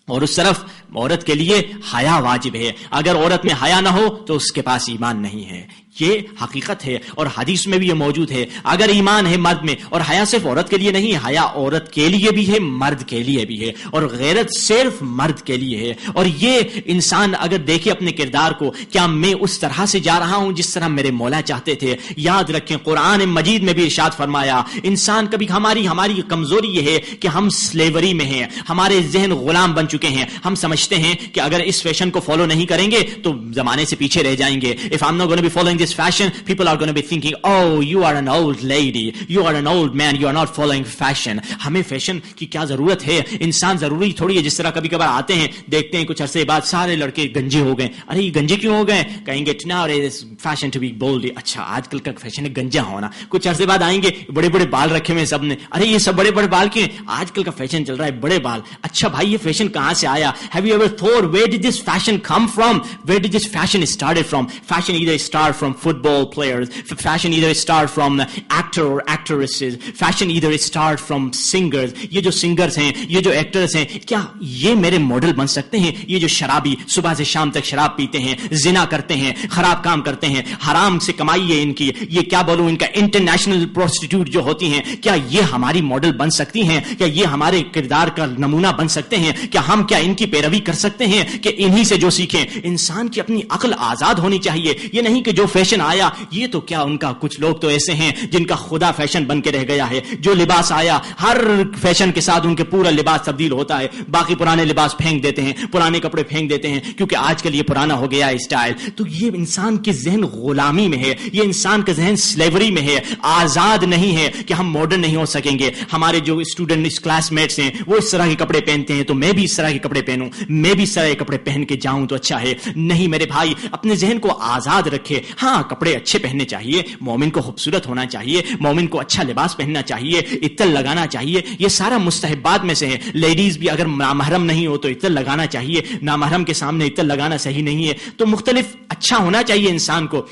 اور اس طرف عورت کے لیے حیا واجب ہے, اگر عورت میں حیا نہ ہو تو اس کے پاس ایمان نہیں ہے. یہ حقیقت ہے اور حدیث میں بھی یہ موجود ہے. اگر ایمان ہے مرد میں, اور حیا صرف عورت کے لیے نہیں, حیا عورت کے لیے بھی ہے, مرد کے لیے بھی ہے, اور غیرت صرف مرد کے لیے ہے. اور یہ انسان اگر دیکھے اپنے کردار کو, کیا میں اس طرح سے جا رہا ہوں جس طرح میرے مولا چاہتے تھے. یاد رکھیں, قرآن مجید میں بھی ارشاد فرمایا, انسان کبھی ہماری کمزوری یہ ہے کہ ہم سلیوری میں ہیں, ہمارے ذہن غلام بن چکے ہیں. ہم سمجھتے ہیں کہ اگر اس فیشن کو فالو نہیں کریں گے تو زمانے سے پیچھے رہ جائیں گے. If I'm not going to be following this fashion, people are going to be thinking, oh, you are an old lady, you are an old man, you are not following fashion. ہمیں فیشن کی کیا ضرورت ہے. انسان ضروری تھوڑی ہے, جس طرح کبھی کبھار آتے ہیں دیکھتے ہیں کچھ عرصے بعد سارے لڑکے گنجے ہو گئے. ارے یہ گنجے کیوں ہو گئے؟ کہیں گے nowadays fashion to be bold. اچھا, آج کل کا فیشن ہے گنجا ہونا. کچھ عرصے بعد آئیں گے, بڑے بڑے بال رکھے ہوئے سب نے, ارے یہ سب بڑے بڑے بال کیوں ہیں؟ آج کل کا فیشن چل رہا ہے بڑے بال. اچھا بھائی, یہ فیشن کہاں سے آیا؟ Have you ever thought where did this fashion come from? Where did this fashion started from? Fashion either start from football players, fashion either start from actor or actresses, fashion either start from singers. یہ جو singers ہیں, یہ جو actors ہیں, کیا یہ میرے ماڈل بن سکتے ہیں؟ یہ جو شرابی صبح سے شام تک شراب پیتے ہیں, زنا کرتے ہیں, خراب کام کرتے ہیں, حرام سے کمائی ہے ان کی, یہ کیا بولوں ان کا انٹرنیشنل پروسٹیٹیوٹ جو ہوتی ہیں, کیا یہ ہماری ماڈل بن سکتی ہیں؟ کیا یہ ہمارے کردار کا نمونہ بن سکتے ہیں؟ کیا ہم کیا ان کی پیروی کر سکتے ہیں کہ انہی سے جو سیکھیں؟ انسان کی اپنی عقل آزاد ہونی چاہیے. یہ نہیں کہ جو فیشن آیا, یہ تو کیا ان کا کچھ لوگ تو ایسے ہیں جن کا خدا فیشن بن کے رہ گیا ہے. جو لباس آیا, ہر فیشن کے ساتھ ان کے پورا لباس تبدیل ہوتا ہے, باقی پرانے لباس پھینک دیتے ہیں, پرانے کپڑے پھینک دیتے ہیں کیونکہ آج کل یہ پرانا ہو گیا اسٹائل. تو یہ انسان کے ذہن غلامی میں ہے, یہ انسان کا ذہن سلیوری میں ہے, آزاد نہیں ہے کہ ہم ماڈرن نہیں ہو سکیں گے. ہمارے جو اسٹوڈنٹ کلاس میٹس ہیں وہ اس طرح کے کپڑے پہنتے ہیں تو میں بھی اس طرح کے کپڑے پہنوں, میں بھی اس طرح کے کپڑے پہن کے جاؤں تو اچھا ہے. نہیں میرے بھائی, اپنے ذہن کو آزاد رکھے. ہاں, کپڑے اچھے پہننے چاہیے, مومن کو خوبصورت ہونا چاہیے, مومن کو اچھا لباس پہننا چاہیے, عطر لگانا چاہیے, یہ سارا مستحبات میں سے ہے. لیڈیز بھی اگر نامحرم نہیں ہو تو عطر لگانا چاہیے, نامحرم کے سامنے عطر لگانا صحیح نہیں ہے. تو مختلف اچھا ہونا چاہیے انسان کو.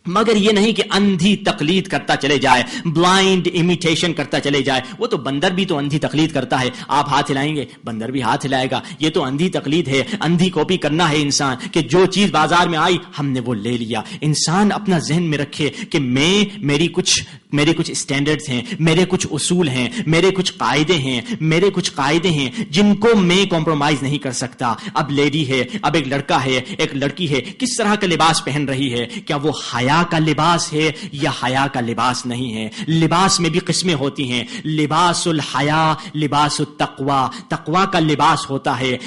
مگر یہ نہیں کہ اندھی تقلید کرتا چلے جائے, بلائنڈ امیٹیشن کرتا چلے جائے. وہ تو بندر بھی تو اندھی تقلید کرتا ہے, آپ ہاتھ ہلائیں گے بندر بھی ہاتھ ہلائے گا. یہ تو اندھی تقلید ہے, اندھی کاپی کرنا ہے انسان, کہ جو چیز بازار میں آئی ہم نے وہ لے لیا. انسان اپنا ذہن میں رکھے کہ میرے کچھ اسٹینڈرڈز ہیں, میرے کچھ اصول ہیں, میرے کچھ قاعدے ہیں جن کو میں کمپرومائز نہیں کر سکتا. اب لیڈی ہے, اب ایک لڑکا ہے, ایک لڑکی ہے, کس طرح کا لباس پہن رہی ہے, کیا وہ حیا کا لباس ہے یا حیا کا لباس نہیں ہے. لباس میں بھی قسمیں ہوتی ہیں, لباس الحیا, لباس التقوی. تقوی کا لباس ہوتا ہے,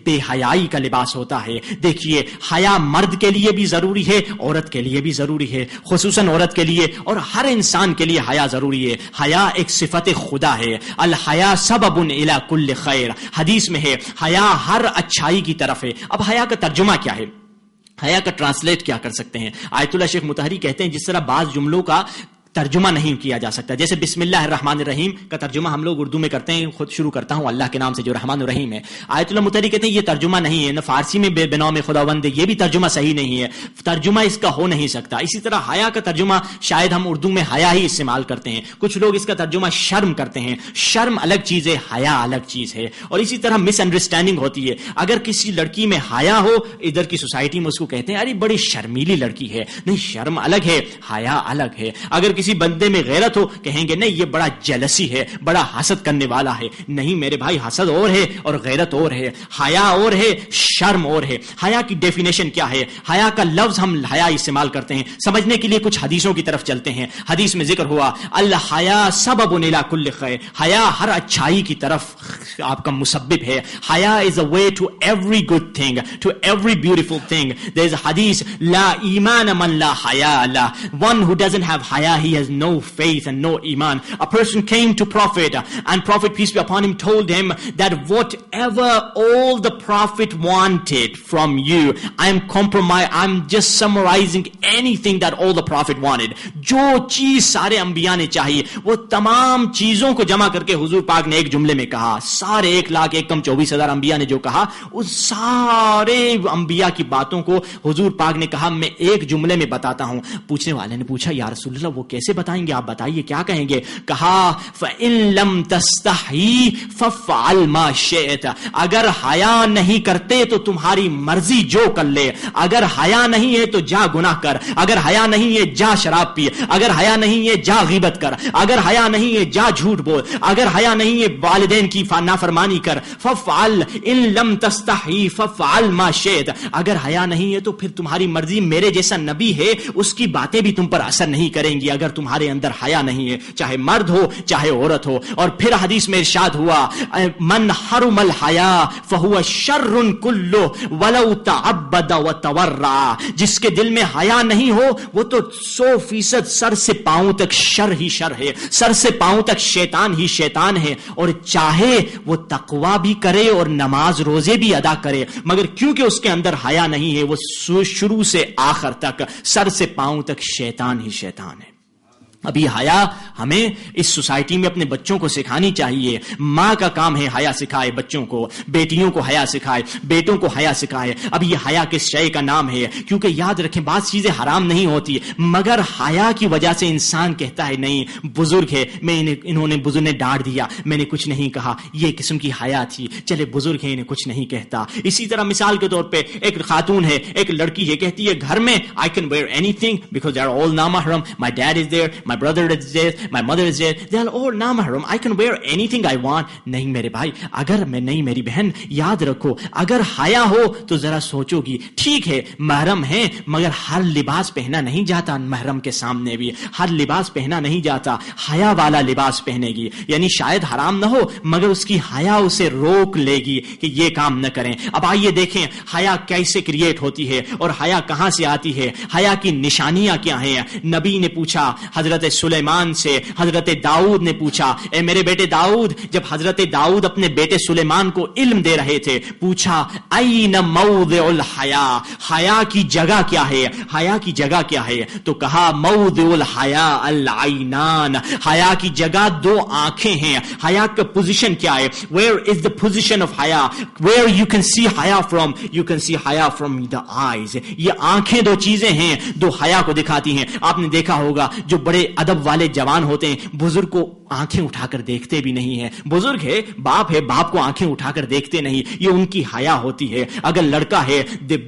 بے حیائی کا لباس ہوتا ہے. دیکھیے حیا مرد کے لیے بھی ضروری ہے, عورت کے لیے بھی ضروری ہے, خصوصاً عورت کے لیے اور ہر انسان کے لیے حیا ضروری ہے. حیا ایک صفت خدا ہے. الحیا سبب الی کل خیر, حدیث میں ہے حیا ہر اچھائی کی طرف ہے. اب حیا کا ترجمہ کیا ہے, حیا کا ٹرانسلیٹ کیا کر سکتے ہیں؟ آیت اللہ شیخ مطہری کہتے ہیں جس طرح بعض جملوں کا ترجمہ نہیں کیا جا سکتا, جیسے بسم اللہ الرحمن الرحیم کا ترجمہ ہم لوگ اردو میں کرتے ہیں, خود شروع کرتا ہوں اللہ کے نام سے جو رحمان الرحیم ہے. آیت اللہ مطہری کہتے ہیں یہ ترجمہ نہیں ہے, نہ فارسی میں بے نام خداوند, یہ بھی ترجمہ صحیح نہیں ہے, ترجمہ اس کا ہو نہیں سکتا. اسی طرح حیا کا ترجمہ شاید ہم اردو میں حیا ہی استعمال کرتے ہیں, کچھ لوگ اس کا ترجمہ شرم کرتے ہیں. شرم الگ چیز ہے, حیا الگ چیز ہے. اور اسی طرح مس انڈرسٹینڈنگ ہوتی ہے. اگر کسی لڑکی میں حیا ہو, ادھر کی سوسائٹی میں اس کو کہتے ہیں ارے بڑی شرمیلی لڑکی ہے. نہیں, شرم الگ ہے, حیا الگ ہے. اگر کسی بندے میں غیرت ہو, کہیں گے نہیں یہ بڑا جیلسی ہے, بڑا حسد کرنے والا ہے. نہیں میرے بھائی, حسد اور ہے اور غیرت اور ہے, حیا اور ہے, شرم اور ہے. حیا کی ڈیفینیشن کیا ہے؟ حیا کا لفظ ہم حیا استعمال کرتے ہیں, سمجھنے کے لیے کچھ حدیثوں کی طرف چلتے ہیں. حدیث میں ذکر ہوا الحیا سبب الی کل خیر, حیا ہر اچھائی کی طرف آپ کا مسبب ہے. حیا is a way to every good thing, to every beautiful thing. There is a حدیث لا ایمان من لا حیا له, one who doesn't have حیا he has no faith and no iman. A person came to Prophet and Prophet, peace be upon him, told him that whatever all the Prophet wanted from you, I'm just summarizing anything that all the Prophet wanted. جو چیز سارے انبیاء نے چاہیے وہ تمام چیزوں کو جمع کر کے حضور پاک نے ایک جملے میں کہا. سارے 1,24,000 انبیاء نے جو کہا, اس سارے انبیاء کی باتوں کو حضور پاک نے کہا میں ایک جملے میں بتاتا ہوں. پوچھنے والے نے پوچھا یا رسول اللہ وہ کیسے بتائیں گے, آپ بتائیے کیا کہیں گے؟ کہا فَإِن لَمْ تَسْتَحْيِ فَافْعَلْ مَا شِئْتَ, اگر حیا نہیں کرتے تو تمہاری مرضی جو کر لے. اگر حیا نہیں ہے تو جا گناہ کر, اگر حیا نہیں ہے جا شراب پی, اگر حیا نہیں ہے جا غیبت کر, اگر حیا نہیں ہے جا جھوٹ بول, اگر حیا نہیں ہے والدین کی نافرمانی کر. فَافْعَلْ إِن لَمْ تَسْتَحْيِ فَافْعَلْ مَا شِئْتَ, اگر حیا نہیں ہے تو پھر تمہاری مرضی, میرے جیسا نبی ہے اس کی باتیں بھی تم پر اثر نہیں کریں گی اگر تمہارے اندر حیا نہیں ہے, چاہے مرد ہو چاہے عورت ہو. اور پھر حدیث میں ارشاد ہوا من حرم الحیا فہو شر کلہ ولو تعبد وتورع, جس کے دل میں حیا نہیں ہو وہ تو 100% سر سے پاؤں تک شر ہی شر ہے, سر سے پاؤں تک شیطان ہی شیطان ہے. اور چاہے وہ تقوی بھی کرے اور نماز روزے بھی ادا کرے, مگر کیونکہ اس کے اندر حیا نہیں ہے وہ شروع سے آخر تک سر سے پاؤں تک شیطان ہی شیطان ہے. اب یہ حیا ہمیں اس سوسائٹی میں اپنے بچوں کو سکھانی چاہیے. ماں کا کام ہے حیا سکھائے بچوں کو, بیٹیوں کو حیا سکھائے, بیٹوں کو حیا سکھائے. اب یہ حیا کس شے کا نام ہے؟ کیونکہ یاد رکھیں بعض چیزیں حرام نہیں ہوتی, مگر حیا کی وجہ سے انسان کہتا ہے نہیں بزرگ ہے, انہوں نے بزرگ نے ڈانٹ دیا, میں نے کچھ نہیں کہا, یہ قسم کی حیا تھی, چلے بزرگ ہے انہیں کچھ نہیں کہتا. اسی طرح مثال کے طور پہ ایک خاتون ہے, ایک لڑکی ہے, کہتی ہے گھر میں I can wear anything because they are all non-mahram, my dad is there, my brother is there, my mother is there, they are all non-mahram, I can wear anything I want. نہیں میرے بھائی, اگر میں نہیں میری بہن, یاد رکھو اگر حیا ہو تو ذرا سوچو گی, ٹھیک ہے محرم ہے مگر ہر لباس پہنا نہیں جاتا, محرم کے سامنے بھی ہر لباس پہنا نہیں جاتا, حیا والا لباس پہنے گی. یعنی شاید حرام نہ ہو مگر اس کی حیا اسے روک لے گی کہ یہ کام نہ کریں. اب آئیے دیکھیں حیا کیسے کریٹ ہوتی ہے اور حیا کہاں سے آتی ہے, حیا کی نشانیاں کیا ہیں. نبی نے پوچھا, حضرت حضرت سلیمان سے حضرت داؤد نے پوچھا، اے میرے بیٹے داؤد، جب حضرت داؤد اپنے بیٹے سلیمان کو علم دے رہے تھے، پوچھا این موضع الحیا، حیا کی جگہ کیا ہے، حیا کی جگہ کیا ہے؟ تو کہا موضع الحیا العینان، حیا کی جگہ دو آنکھیں ہیں۔ حیا کا پوزیشن کیا ہے؟ where is the position of حیا؟ where you can see حیا from؟ you can see حیا from the eyes۔ یہ آنکھیں دو چیزیں ہیں دو حیا کو دکھاتی ہیں۔ آپ نے دیکھا ہوگا جو بڑے ادب والے جوان ہوتے ہیں، بزرگ کو آنکھیں اٹھا کر دیکھتے بھی نہیں ہیں، بزرگ ہے باپ کو آنکھیں اٹھا کر دیکھتے نہیں، یہ ان کی حیا ہوتی ہے۔ اگر لڑکا ہے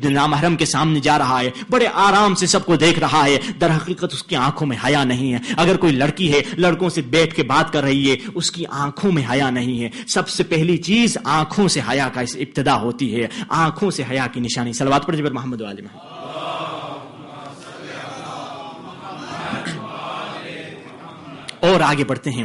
نامحرم کے سامنے جا رہا ہے، بڑے آرام سے سب کو دیکھ رہا ہے، در حقیقت اس کی آنکھوں میں حیا نہیں ہے۔ اگر کوئی لڑکی ہے لڑکوں سے بیٹھ کے بات کر رہی ہے، اس کی آنکھوں میں حیا نہیں ہے۔ سب سے پہلی چیز آنکھوں سے حیا کا ابتدا ہوتی ہے، آنکھوں سے حیا کی نشانی۔ صلوات پڑھ جبر محمد والے محمد۔ اور آگے بڑھتے ہیں،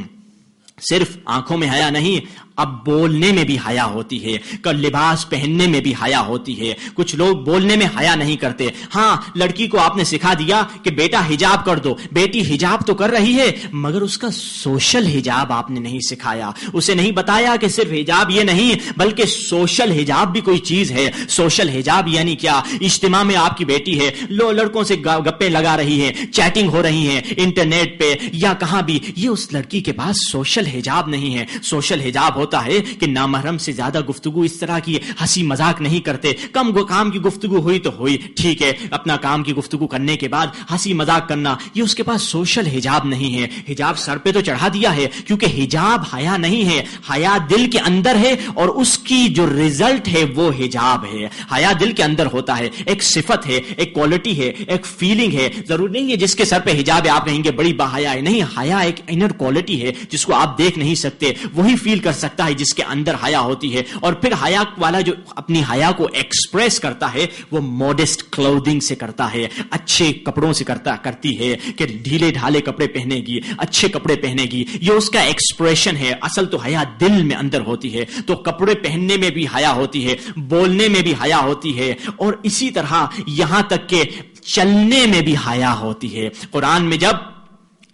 صرف آنکھوں میں حیا نہیں، اب بولنے میں بھی حیا ہوتی ہے، لباس پہننے میں بھی حیا ہوتی ہے۔ کچھ لوگ بولنے میں حیا نہیں کرتے۔ ہاں، لڑکی کو آپ نے سکھا دیا کہ بیٹا حجاب کر دو، بیٹی حجاب تو کر رہی ہے، مگر اس کا سوشل حجاب آپ نے نہیں سکھایا، اسے نہیں بتایا کہ صرف حجاب یہ نہیں بلکہ سوشل حجاب بھی کوئی چیز ہے۔ سوشل حجاب یعنی کیا؟ اجتماع میں آپ کی بیٹی ہے، لڑکوں سے گپیں لگا رہی ہے، چیٹنگ ہو رہی ہے انٹرنیٹ پہ یا کہاں بھی، یہ اس لڑکی کے پاس سوشل حجاب نہیں ہے۔ سوشل حجاب ہوتا ہے کہ نامحرم سے زیادہ گفتگو اس طرح کی ہنسی مذاق نہیں کرتے، کم کام کی گفتگو ہوئی تو ہوئی، ٹھیک ہے، اپنا کام کی گفتگو کرنے کے بعد ہنسی مذاق کرنا، یہ اس کے پاس سوشل حجاب نہیں ہے۔ حجاب سر پہ تو چڑھا دیا ہے، کیونکہ حجاب حیا نہیں ہے، حیا دل کے اندر ہے، اور اس کی جو رزلٹ ہے وہ حجاب ہے۔ حیا دل کے اندر ہوتا ہے، ایک صفت ہے، ایک کوالٹی ہے، ایک فیلنگ ہے۔ ضرور نہیں ہے جس کے سر پہ حجاب ہے آپ کہیں گے بڑی باحیا ہے، نہیں، حیا ایک انر کوالٹی ہے جس کو آپ دیکھ نہیں سکتے، وہی فیل کر سکتا ہے جس کے اندر حیا ہوتی ہے۔ اور پھر حیا والا جو اپنی حیا کو ایکسپریس کرتا ہے وہ موڈسٹ کلودنگ سے کرتا ہے، اچھے کپڑوں سے کرتی ہے کہ ڈھیلے ڈھالے کپڑے پہنے گی، اچھے کپڑے پہنے گی، یہ اس کا ایکسپریشن ہے۔ اصل تو حیا دل میں اندر ہوتی ہے، تو کپڑے پہننے میں بھی حیا ہوتی ہے، بولنے میں بھی حیا ہوتی ہے، اور اسی طرح یہاں تک کہ چلنے میں بھی حیا ہوتی ہے۔ قرآن میں جب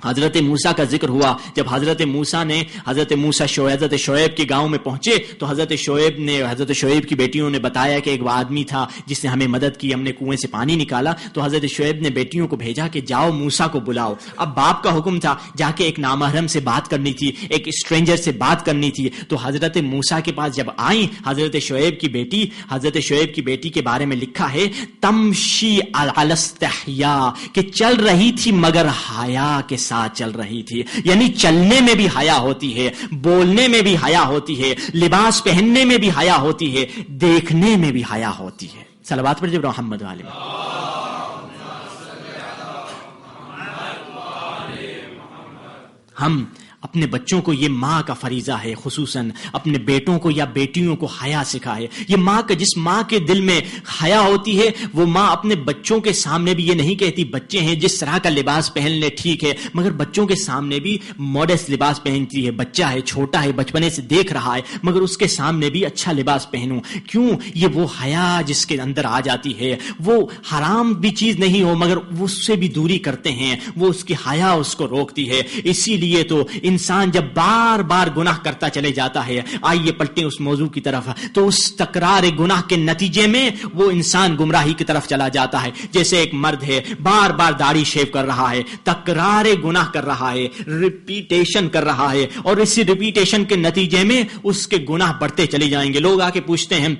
حضرت موسیٰ کا ذکر ہوا، جب حضرت موسیٰ حضرت شعیب کے گاؤں میں پہنچے تو حضرت شعیب کی بیٹیوں نے بتایا کہ ایک آدمی تھا جس نے ہمیں مدد کی، ہم نے کنویں سے پانی نکالا۔ تو حضرت شعیب نے بیٹیوں کو بھیجا کہ جاؤ موسیٰ کو بلاؤ۔ اب باپ کا حکم تھا، جا کے ایک نامحرم سے بات کرنی تھی، ایک اسٹرینجر سے بات کرنی تھی۔ تو حضرت موسیٰ کے پاس جب آئیں، حضرت شعیب کی بیٹی کے بارے میں لکھا ہے تمشی علی استحیاء، کہ چل رہی تھی مگر حیا کے ساتھ چل رہی تھی، یعنی چلنے میں بھی حیا ہوتی ہے، بولنے میں بھی حیا ہوتی ہے، لباس پہننے میں بھی حیا ہوتی ہے، دیکھنے میں بھی حیا ہوتی ہے۔ صلوات پڑھ جب محمد والے۔ ہم اپنے بچوں کو، یہ ماں کا فریضہ ہے، خصوصاً اپنے بیٹوں کو یا بیٹیوں کو حیا سکھائے۔ یہ ماں کا، جس ماں کے دل میں حیا ہوتی ہے وہ ماں اپنے بچوں کے سامنے بھی یہ نہیں کہتی بچے ہیں جس طرح کا لباس پہن لے ٹھیک ہے، مگر بچوں کے سامنے بھی موڈسٹ لباس پہنتی ہے۔ بچہ ہے، چھوٹا ہے، بچپنے سے دیکھ رہا ہے، مگر اس کے سامنے بھی اچھا لباس پہنوں۔ کیوں؟ یہ وہ حیا جس کے اندر آ جاتی ہے، وہ حرام بھی چیز نہیں ہو مگر اس سے بھی دوری کرتے ہیں، وہ اس کی حیا اس کو روکتی ہے۔ اسی لیے تو انسان جب بار بار گناہ کرتا چلے جاتا ہے، آئیے پلٹیں اس موضوع کی طرف، تو اس تکرار گناہ کے نتیجے میں وہ انسان گمراہی کی طرف چلا جاتا ہے۔ جیسے ایک مرد ہے، بار بار داڑھی شیو کر رہا ہے، تکرار گناہ کر رہا ہے، ریپیٹیشن کر رہا ہے، اور اسی ریپیٹیشن کے نتیجے میں اس کے گناہ بڑھتے چلے جائیں گے۔ لوگ آ کے پوچھتے ہیں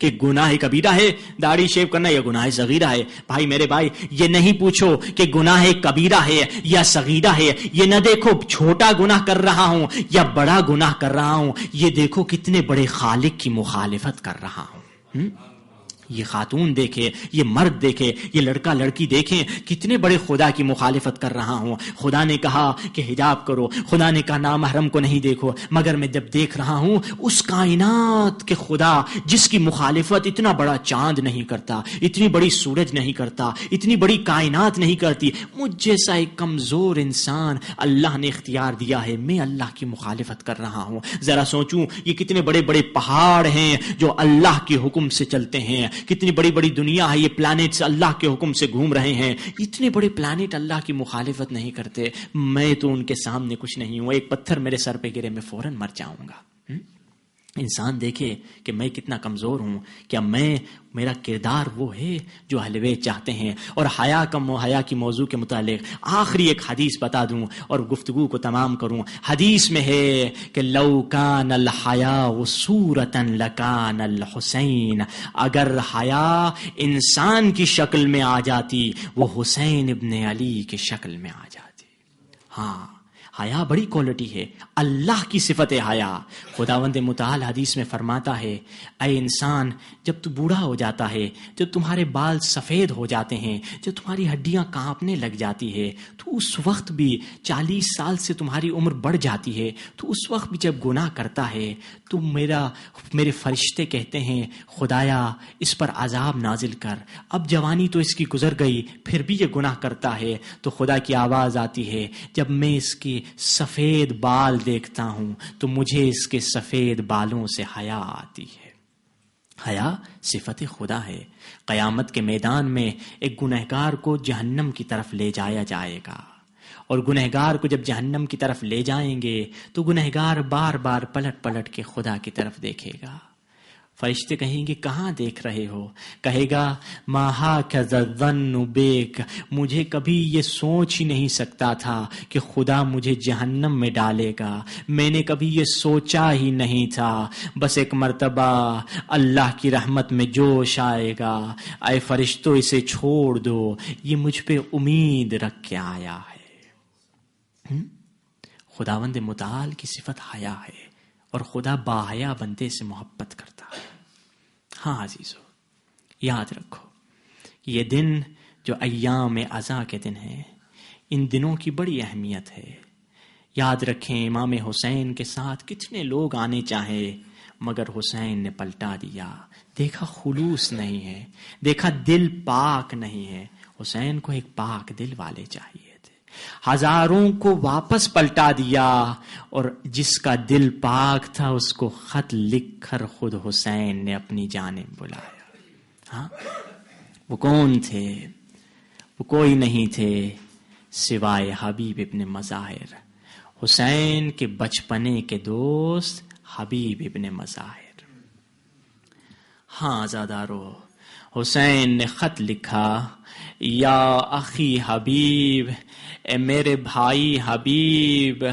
کہ گناہ کبیرہ ہے داڑھی شیو کرنا یا گناہ صغیرہ ہے؟ بھائی میرے بھائی، یہ نہیں پوچھو کہ گناہ کبیرہ ہے یا صغیرہ ہے، یہ نہ دیکھو چھوٹا گناہ کر رہا ہوں یا بڑا گناہ کر رہا ہوں، یہ دیکھو کتنے بڑے خالق کی مخالفت کر رہا ہوں۔ یہ خاتون دیکھے، یہ مرد دیکھے، یہ لڑکا لڑکی دیکھیں کتنے بڑے خدا کی مخالفت کر رہا ہوں۔ خدا نے کہا کہ حجاب کرو، خدا نے کہا نامحرم کو نہیں دیکھو، مگر میں جب دیکھ رہا ہوں اس کائنات کے خدا جس کی مخالفت اتنا بڑا چاند نہیں کرتا، اتنی بڑی سورج نہیں کرتا، اتنی بڑی کائنات نہیں کرتی، مجھ جیسا ایک کمزور انسان اللہ نے اختیار دیا ہے، میں اللہ کی مخالفت کر رہا ہوں۔ ذرا سوچوں یہ کتنے بڑے بڑے پہاڑ ہیں جو اللہ کے حکم سے چلتے ہیں، کتنی بڑی بڑی دنیا ہے، یہ پلانٹس اللہ کے حکم سے گھوم رہے ہیں، اتنے بڑے پلانٹ اللہ کی مخالفت نہیں کرتے، میں تو ان کے سامنے کچھ نہیں ہوں، ایک پتھر میرے سر پہ گرے میں فوراً مر جاؤں گا۔ انسان دیکھے کہ میں کتنا کمزور ہوں، کیا میرا کردار وہ ہے جو اہل بیت چاہتے ہیں؟ اور حیا کی موضوع کے متعلق آخری ایک حدیث بتا دوں اور گفتگو کو تمام کروں۔ حدیث میں ہے کہ لو کان الحیاء صورۃ لکان الحسین، اگر حیا انسان کی شکل میں آ جاتی وہ حسین ابن علی کی شکل میں آ جاتی۔ ہاں، حیا بڑی کوالٹی ہے، اللہ کی صفت ہے حیا۔ خداوند متعال حدیث میں فرماتا ہے، اے انسان، جب تو بوڑھا ہو جاتا ہے، جب تمہارے بال سفید ہو جاتے ہیں، جب تمہاری ہڈیاں کانپنے لگ جاتی ہے، تو اس وقت بھی 40 سال سے تمہاری عمر بڑھ جاتی ہے، تو اس وقت بھی جب گناہ کرتا ہے تو میرے فرشتے کہتے ہیں خدایا اس پر عذاب نازل کر۔ اب جوانی تو اس کی گزر گئی، پھر بھی یہ گناہ کرتا ہے، تو خدا کی آواز آتی ہے، جب میں اس کے سفید بال دیکھتا ہوں تو مجھے اس کے سفید بالوں سے حیا آتی ہے۔ حیا صفت خدا ہے۔ قیامت کے میدان میں ایک گنہگار کو جہنم کی طرف لے جایا جائے گا، اور گنہگار کو جب جہنم کی طرف لے جائیں گے تو گنہگار بار بار پلٹ پلٹ کے خدا کی طرف دیکھے گا۔ فرشتے کہیں گے کہاں دیکھ رہے ہو؟ کہے گا ما ہاکذا الظن بیک، مجھے کبھی یہ سوچ ہی نہیں سکتا تھا کہ خدا مجھے جہنم میں ڈالے گا، میں نے کبھی یہ سوچا ہی نہیں تھا، بس ایک مرتبہ اللہ کی رحمت میں جوش آئے گا، اے فرشتوں اسے چھوڑ دو، یہ مجھ پہ امید رکھ کے آیا ہے۔ خداوند متعال کی صفت حیا ہے، اور خدا باحیا بندے سے محبت کرتا ہے۔ ہاں عزیزو، یاد رکھو یہ دن جو ایام عزا کے دن ہیں، ان دنوں کی بڑی اہمیت ہے۔ یاد رکھیں امام حسین کے ساتھ کتنے لوگ آنے چاہے مگر حسین نے پلٹا دیا۔ دیکھا خلوص نہیں ہے، دیکھا دل پاک نہیں ہے۔ حسین کو ایک پاک دل والے چاہیے تھے، ہزاروں کو واپس پلٹا دیا، اور جس کا دل پاک تھا اس کو خط لکھ کر خود حسین نے اپنی جانب بلایا۔ ہاں، وہ کون تھے؟ وہ کوئی نہیں تھے سوائے حبیب ابن مظاہر، حسین کے بچپنے کے دوست حبیب ابن مظاہر۔ ہاں عزادارو، حسین نے خط لکھا، یا اخی حبیب، اے میرے بھائی حبیب،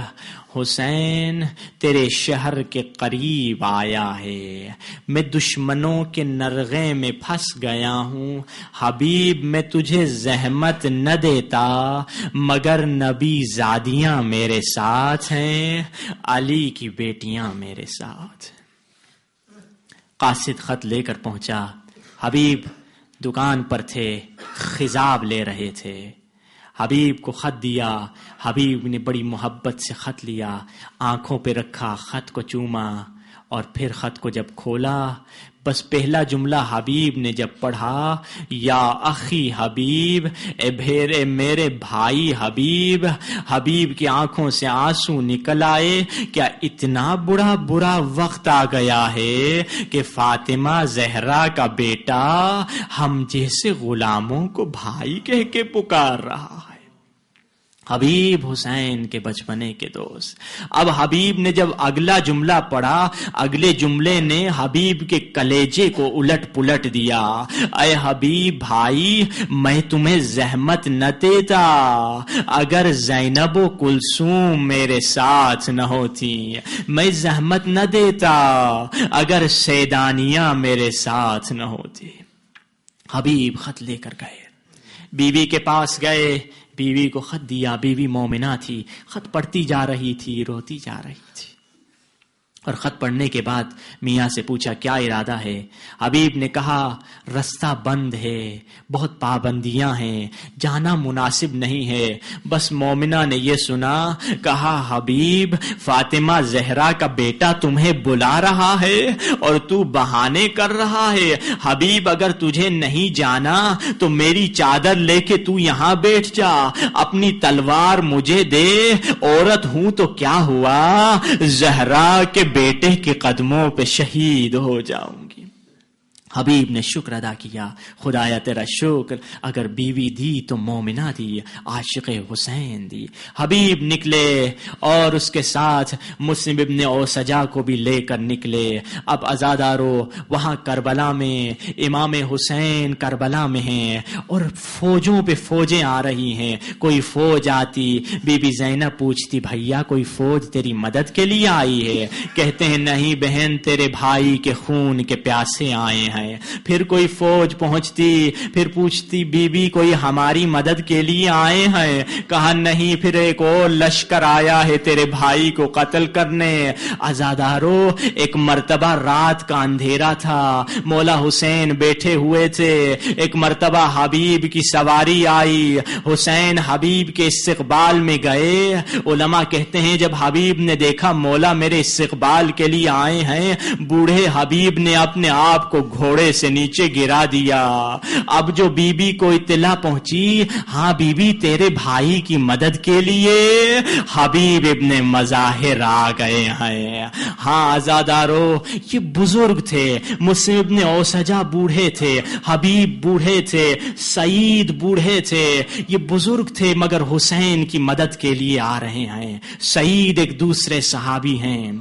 حسین تیرے شہر کے قریب آیا ہے، میں دشمنوں کے نرغے میں پھنس گیا ہوں، حبیب میں تجھے زحمت نہ دیتا مگر نبی زادیاں میرے ساتھ ہیں، علی کی بیٹیاں میرے ساتھ۔ قاصد خط لے کر پہنچا، حبیب دکان پر تھے، خضاب لے رہے تھے۔ حبیب کو خط دیا، حبیب نے بڑی محبت سے خط لیا، آنکھوں پہ رکھا، خط کو چوما، اور پھر خط کو جب کھولا، بس پہلا جملہ حبیب نے جب پڑھا، یا اخی حبیب، اے میرے بھائی حبیب، حبیب کی آنکھوں سے آنسو نکل آئے۔ کیا اتنا برا وقت آ گیا ہے کہ فاطمہ زہرا کا بیٹا ہم جیسے غلاموں کو بھائی کہہ کے پکار رہا ہے؟ حبیب حسین کے بچپنے کے دوست۔ اب حبیب نے جب اگلا جملہ پڑھا، اگلے جملے نے حبیب کے کلیجے کو الٹ پلٹ دیا۔ اے حبیب بھائی، میں تمہیں زحمت نہ دیتا اگر زینب و کلثوم میرے ساتھ نہ ہوتی، میں زحمت نہ دیتا اگر سیدانیہ میرے ساتھ نہ ہوتی۔ حبیب خط لے کر گئے، بیوی کے پاس گئے، بیوی کو خط دیا، بیوی مومنہ تھی، خط پڑھتی جا رہی تھی، روتی جا رہی تھی، اور خط پڑھنے کے بعد میاں سے پوچھا کیا ارادہ ہے؟ حبیب نے کہا رستہ بند ہے، بہت پابندیاں ہیں، جانا مناسب نہیں ہے۔ بس مومنہ نے یہ سنا، کہا حبیب فاطمہ زہرا کا بیٹا تمہیں بلا رہا ہے اور تو بہانے کر رہا ہے۔ حبیب اگر تجھے نہیں جانا تو میری چادر لے کے تو یہاں بیٹھ جا، اپنی تلوار مجھے دے، عورت ہوں تو کیا ہوا، زہرا کے بیٹے کے قدموں پہ شہید ہو جاؤں گی۔ حبیب نے شکر ادا کیا، خدایا تیرا شکر، اگر بیوی دی تو مومنہ دی، عاشق حسین دی۔ حبیب نکلے اور اس کے ساتھ مسلم ابن اوسجا کو بھی لے کر نکلے۔ اب عزادارو وہاں کربلا میں امام حسین کربلا میں ہیں اور فوجوں پہ فوجیں آ رہی ہیں۔ کوئی فوج آتی، بی بی زینب پوچھتی بھیا کوئی فوج تیری مدد کے لیے آئی ہے؟ کہتے ہیں نہیں بہن، تیرے بھائی کے خون کے پیاسے آئے ہیں۔ پھر کوئی فوج پہنچتی، پھر پوچھتی بی بی کوئی ہماری مدد کے لیے آئے ہیں؟ کہا نہیں، پھر ایک اور لشکر آیا ہے تیرے بھائی کو قتل کرنے۔ عزادارو ایک مرتبہ رات کا اندھیرا تھا، مولا حسین بیٹھے ہوئے تھے، ایک مرتبہ حبیب کی سواری آئی، حسین حبیب کے استقبال میں گئے۔ علماء کہتے ہیں جب حبیب نے دیکھا مولا میرے استقبال کے لیے آئے ہیں، بوڑھے حبیب نے اپنے آپ کو گھوڑے سے نیچے گرا دیا۔ اب جو بی بی کو اطلاع پہنچی، ہاں بی بی تیرے بھائی کی مدد کے لیے حبیب ابن مظاہر آ گئے ہیں۔ ہاں عزادارو یہ بزرگ تھے، مسلم ابن اوسجا بوڑھے تھے، حبیب بوڑھے تھے، سعید بوڑھے تھے، یہ بزرگ تھے مگر حسین کی مدد کے لیے آ رہے ہیں۔ سعید ایک دوسرے صحابی ہیں۔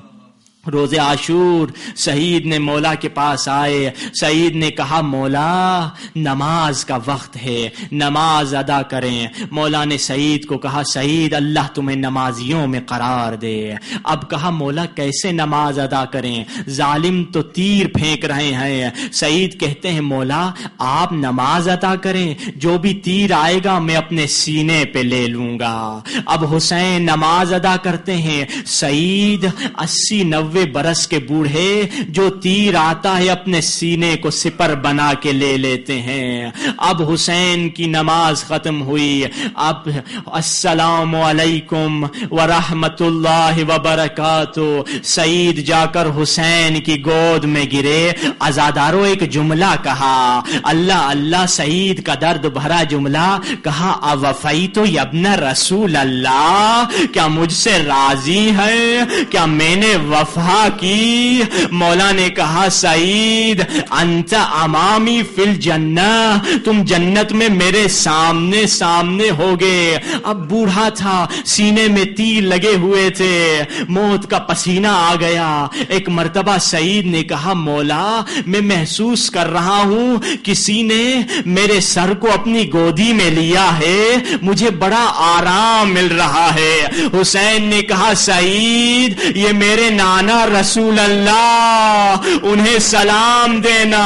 روز عاشور سعید نے مولا کے پاس آئے، سعید نے کہا مولا نماز کا وقت ہے، نماز ادا کریں۔ مولا نے سعید کو کہا سعید اللہ تمہیں نمازیوں میں قرار دے۔ اب کہا مولا کیسے نماز ادا کریں، ظالم تو تیر پھینک رہے ہیں۔ سعید کہتے ہیں مولا آپ نماز ادا کریں، جو بھی تیر آئے گا میں اپنے سینے پہ لے لوں گا۔ اب حسین نماز ادا کرتے ہیں، سعید 80-90 برس کے بوڑھے جو تیر آتا ہے اپنے سینے کو سپر بنا کے لے لیتے ہیں۔ اب حسین کی نماز ختم ہوئی، اب السلام علیکم ورحمت اللہ وبرکاتہ، سعید جا کر حسین کی گود میں گرے۔ عزادارو ایک جملہ کہا، اللہ اللہ، سعید کا درد بھرا جملہ کہا اوفیتو یابن رسول اللہ، کیا مجھ سے راضی ہے، کیا میں نے وفا کی؟ مولا نے کہا سعید انت امامی فی الجنہ، تم جنت میں میرے سامنے سامنے ہوگے۔ اب بوڑھا تھا، سینے میں تیر لگے ہوئے تھے، موت کا پسینہ آ گیا۔ ایک مرتبہ سعید نے کہا مولا میں محسوس کر رہا ہوں کسی نے میرے سر کو اپنی گودی میں لیا ہے، مجھے بڑا آرام مل رہا ہے۔ حسین نے کہا سعید یہ میرے نانا رسول اللہ، انہیں سلام دینا۔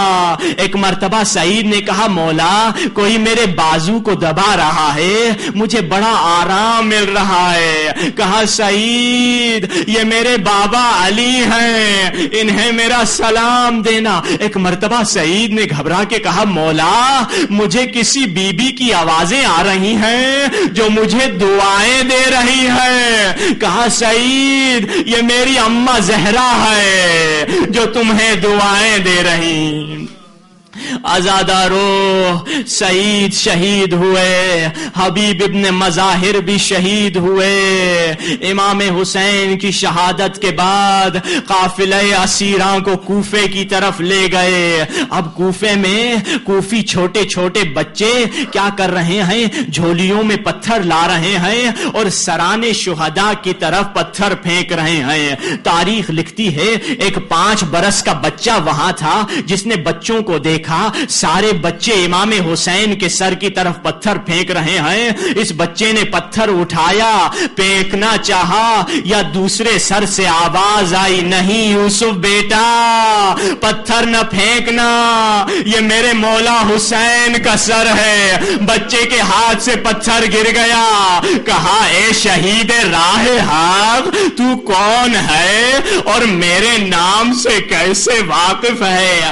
ایک مرتبہ سعید نے کہا مولا کوئی میرے بازو کو دبا رہا ہے، مجھے بڑا آرام مل رہا ہے۔ کہا سعید یہ میرے بابا علی ہیں، انہیں میرا سلام دینا۔ ایک مرتبہ سعید نے گھبرا کے کہا مولا مجھے کسی بی بی کی آوازیں آ رہی ہیں جو مجھے دعائیں دے رہی ہیں۔ کہا سعید یہ میری اماں زہرا ہے جو تمہیں دعائیں دے رہی۔ عزادارو سعید شہید ہوئے، حبیب ابن مظاہر بھی شہید ہوئے۔ امام حسین کی شہادت کے بعد قافلہ اسیراں کو کوفے کی طرف لے گئے۔ اب کوفے میں کوفی چھوٹے چھوٹے بچے کیا کر رہے ہیں، جھولیوں میں پتھر لا رہے ہیں اور سرانے شہداء کی طرف پتھر پھینک رہے ہیں۔ تاریخ لکھتی ہے ایک 5 برس کا بچہ وہاں تھا جس نے بچوں کو دیکھا، سارے بچے امام حسین کے سر کی طرف پتھر پھینک رہے ہیں۔ اس بچے نے پتھر اٹھایا، پھینکنا چاہا یا دوسرے سر سے آواز آئی نہیں یوسف بیٹا پتھر نہ پھینکنا، یہ میرے مولا حسین کا سر ہے۔ بچے کے ہاتھ سے پتھر گر گیا۔ کہا اے شہید راہ حق تو کون ہے اور میرے نام سے کیسے واقف ہے؟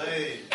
Amen.